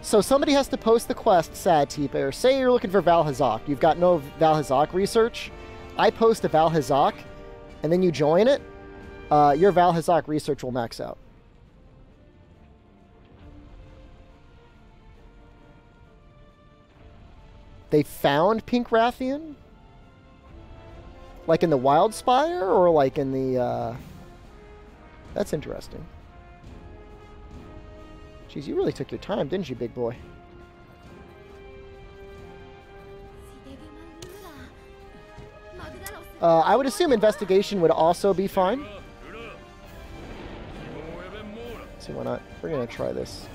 So somebody has to post the quest, Sad T-Bear. Say you're looking for Valhazak. You've got no Valhazak research. I post a Valhazak, and then you join it. Your Valhazak research will max out. They found Pink Rathian? Like in the Wild Spire, or like in the... That's interesting. Jeez, you really took your time, didn't you, big boy? I would assume investigation would also be fine. So why not? We're going to try this.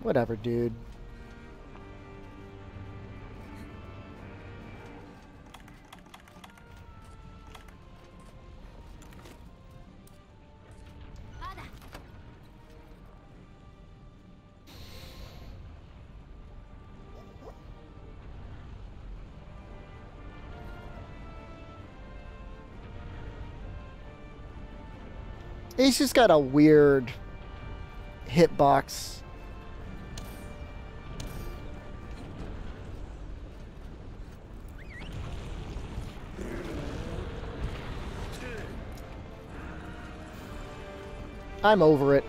Whatever, dude. He's just got a weird hitbox. I'm over it.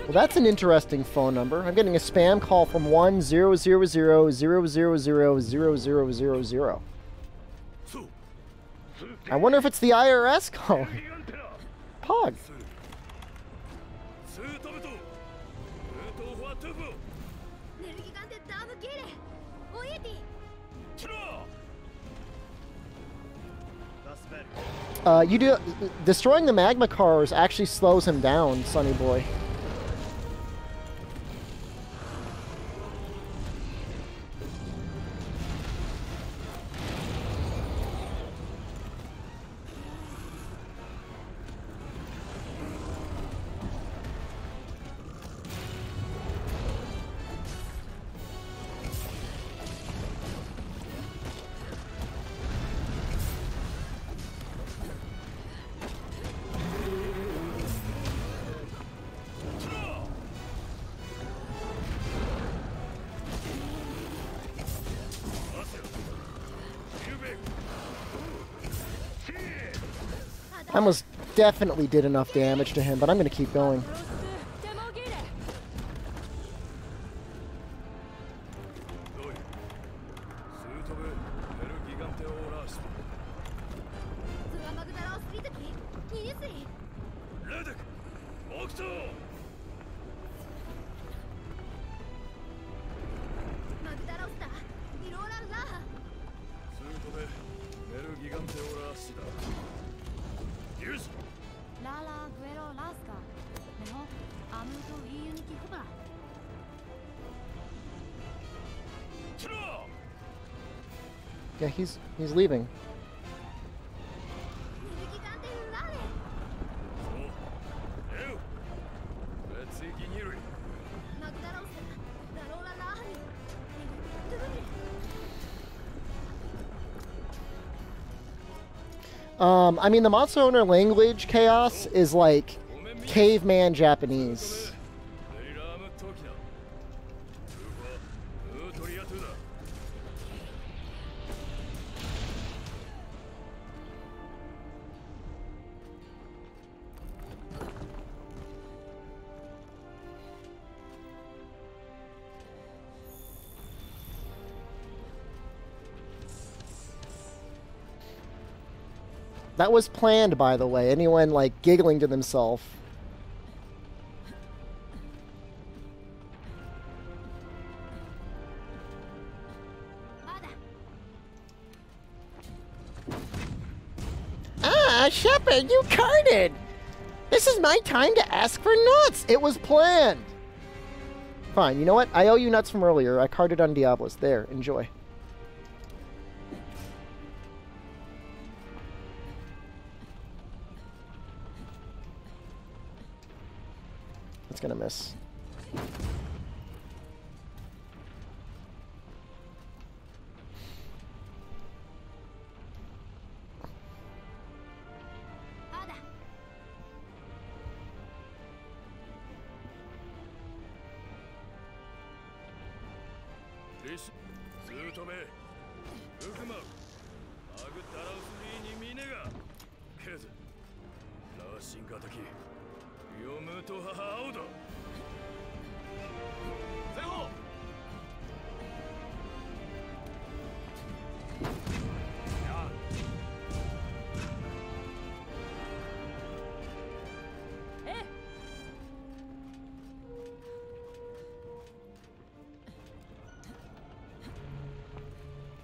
Well, that's an interesting phone number. I'm getting a spam call from 1-000-000-0000. I wonder if it's the IRS calling. Pog. Destroying the magma cars actually slows him down, Sonny Boy. I almost definitely did enough damage to him, but I'm going to keep going. Yeah, he's leaving. I mean, the monster owner language, Chaos, is like caveman Japanese. That was planned, by the way. Anyone, like, giggling to themselves. Ah, Shepard, you carded! This is my time to ask for nuts! It was planned! Fine, you know what? I owe you nuts from earlier. I carded on Diablos. There, enjoy. It's gonna miss.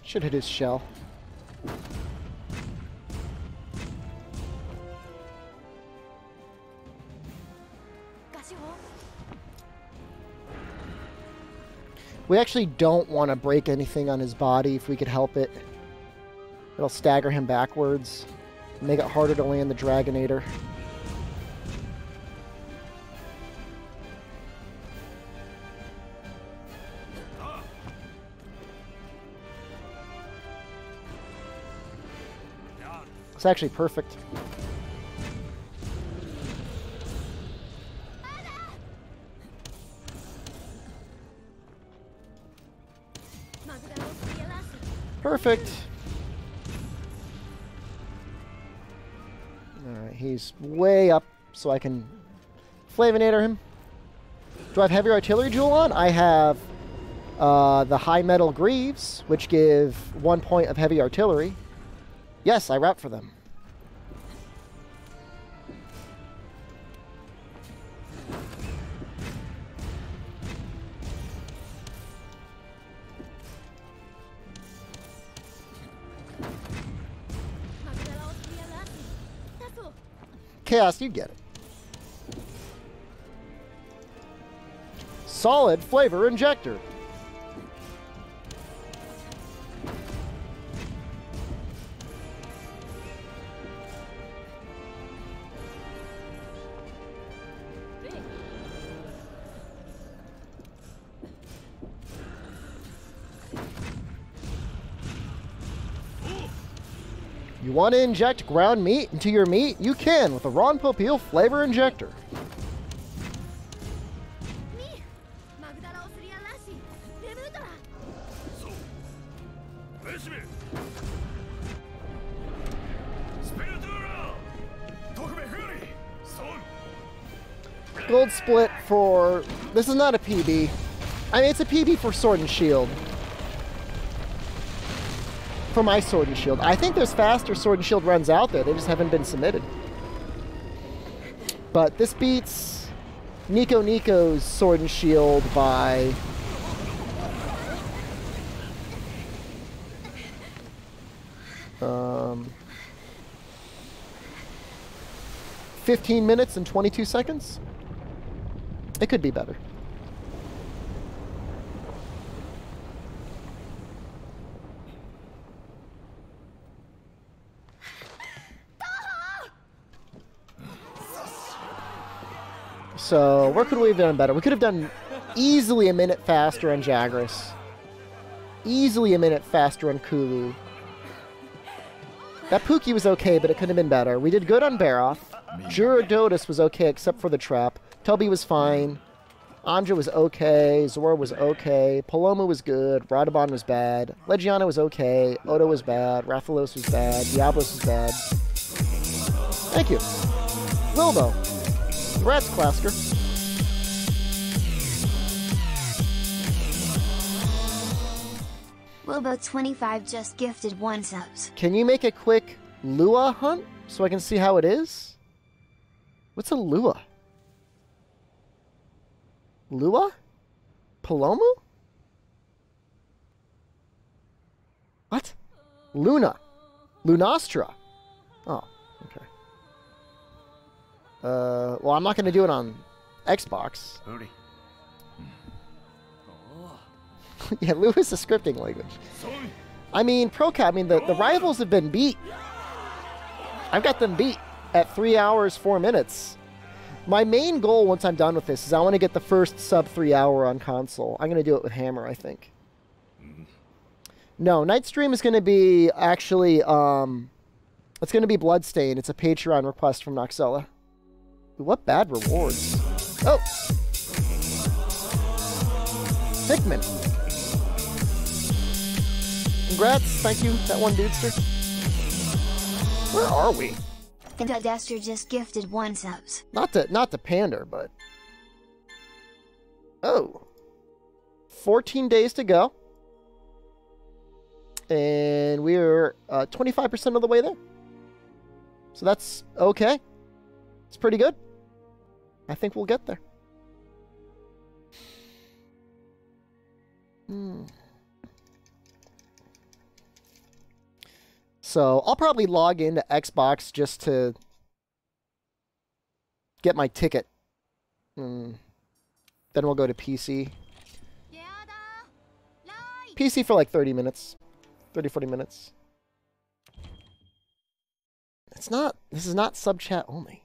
Should hit his shell. We actually don't want to break anything on his body if we could help it. It'll stagger him backwards, make it harder to land the Dragonator. It's actually perfect. Perfect. Alright, he's way up, so I can Flavinator him. Do I have heavy artillery jewel on? I have the high metal greaves, which give 1 point of heavy artillery. Yes, I route for them. Chaos, you get it. Solid flavor injector. You want to inject ground meat into your meat? You can with the Ron Popeil Flavor Injector. Gold split for... This is not a PB. I mean, it's a PB for Sword and Shield. For my Sword and Shield. I think there's faster Sword and Shield runs out there. They just haven't been submitted. But this beats Nico's Sword and Shield by... 15 minutes and 22 seconds? It could be better. So, where could we have done better? We could have done easily a minute faster on Jagras. Easily a minute faster on Kulu. That Pookie was okay, but it could have been better. We did good on Baroth. Jurodotus was okay, except for the trap. Toby was fine. Andra was okay. Zora was okay. Paloma was good. Radabon was bad. Legiana was okay. Odo was bad. Rathalos was bad. Diablos was bad. Thank you. Wilbo. Congrats, Clasker. Wilbo25 just gifted 1 subs. Can you make a quick Lua hunt so I can see how it is? What's a Lua? Lua? Palomu? What? Luna. Lunastra. Oh, okay. Well, I'm not going to do it on Xbox. Yeah, Lua is a scripting language. I mean, the rivals have been beat. I've got them beat at 3 hours, 4 minutes. My main goal once I'm done with this is I want to get the first sub 3 hour on console. I'm going to do it with Hammer, I think. No, Nightstream is going to be actually, it's going to be Bloodstain. It's a Patreon request from Noxella. What bad rewards. Oh! Hickman. Congrats. Thank you, that one dudester. Where are we? And Duster just gifted 1 subs. Not to pander, but... Oh. 14 days to go. And we're 25% of the way there. So that's okay. It's pretty good. I think we'll get there. So I'll probably log into Xbox just to get my ticket. Then we'll go to PC. PC for like 30 minutes. 30, 40 minutes. This is not sub chat only.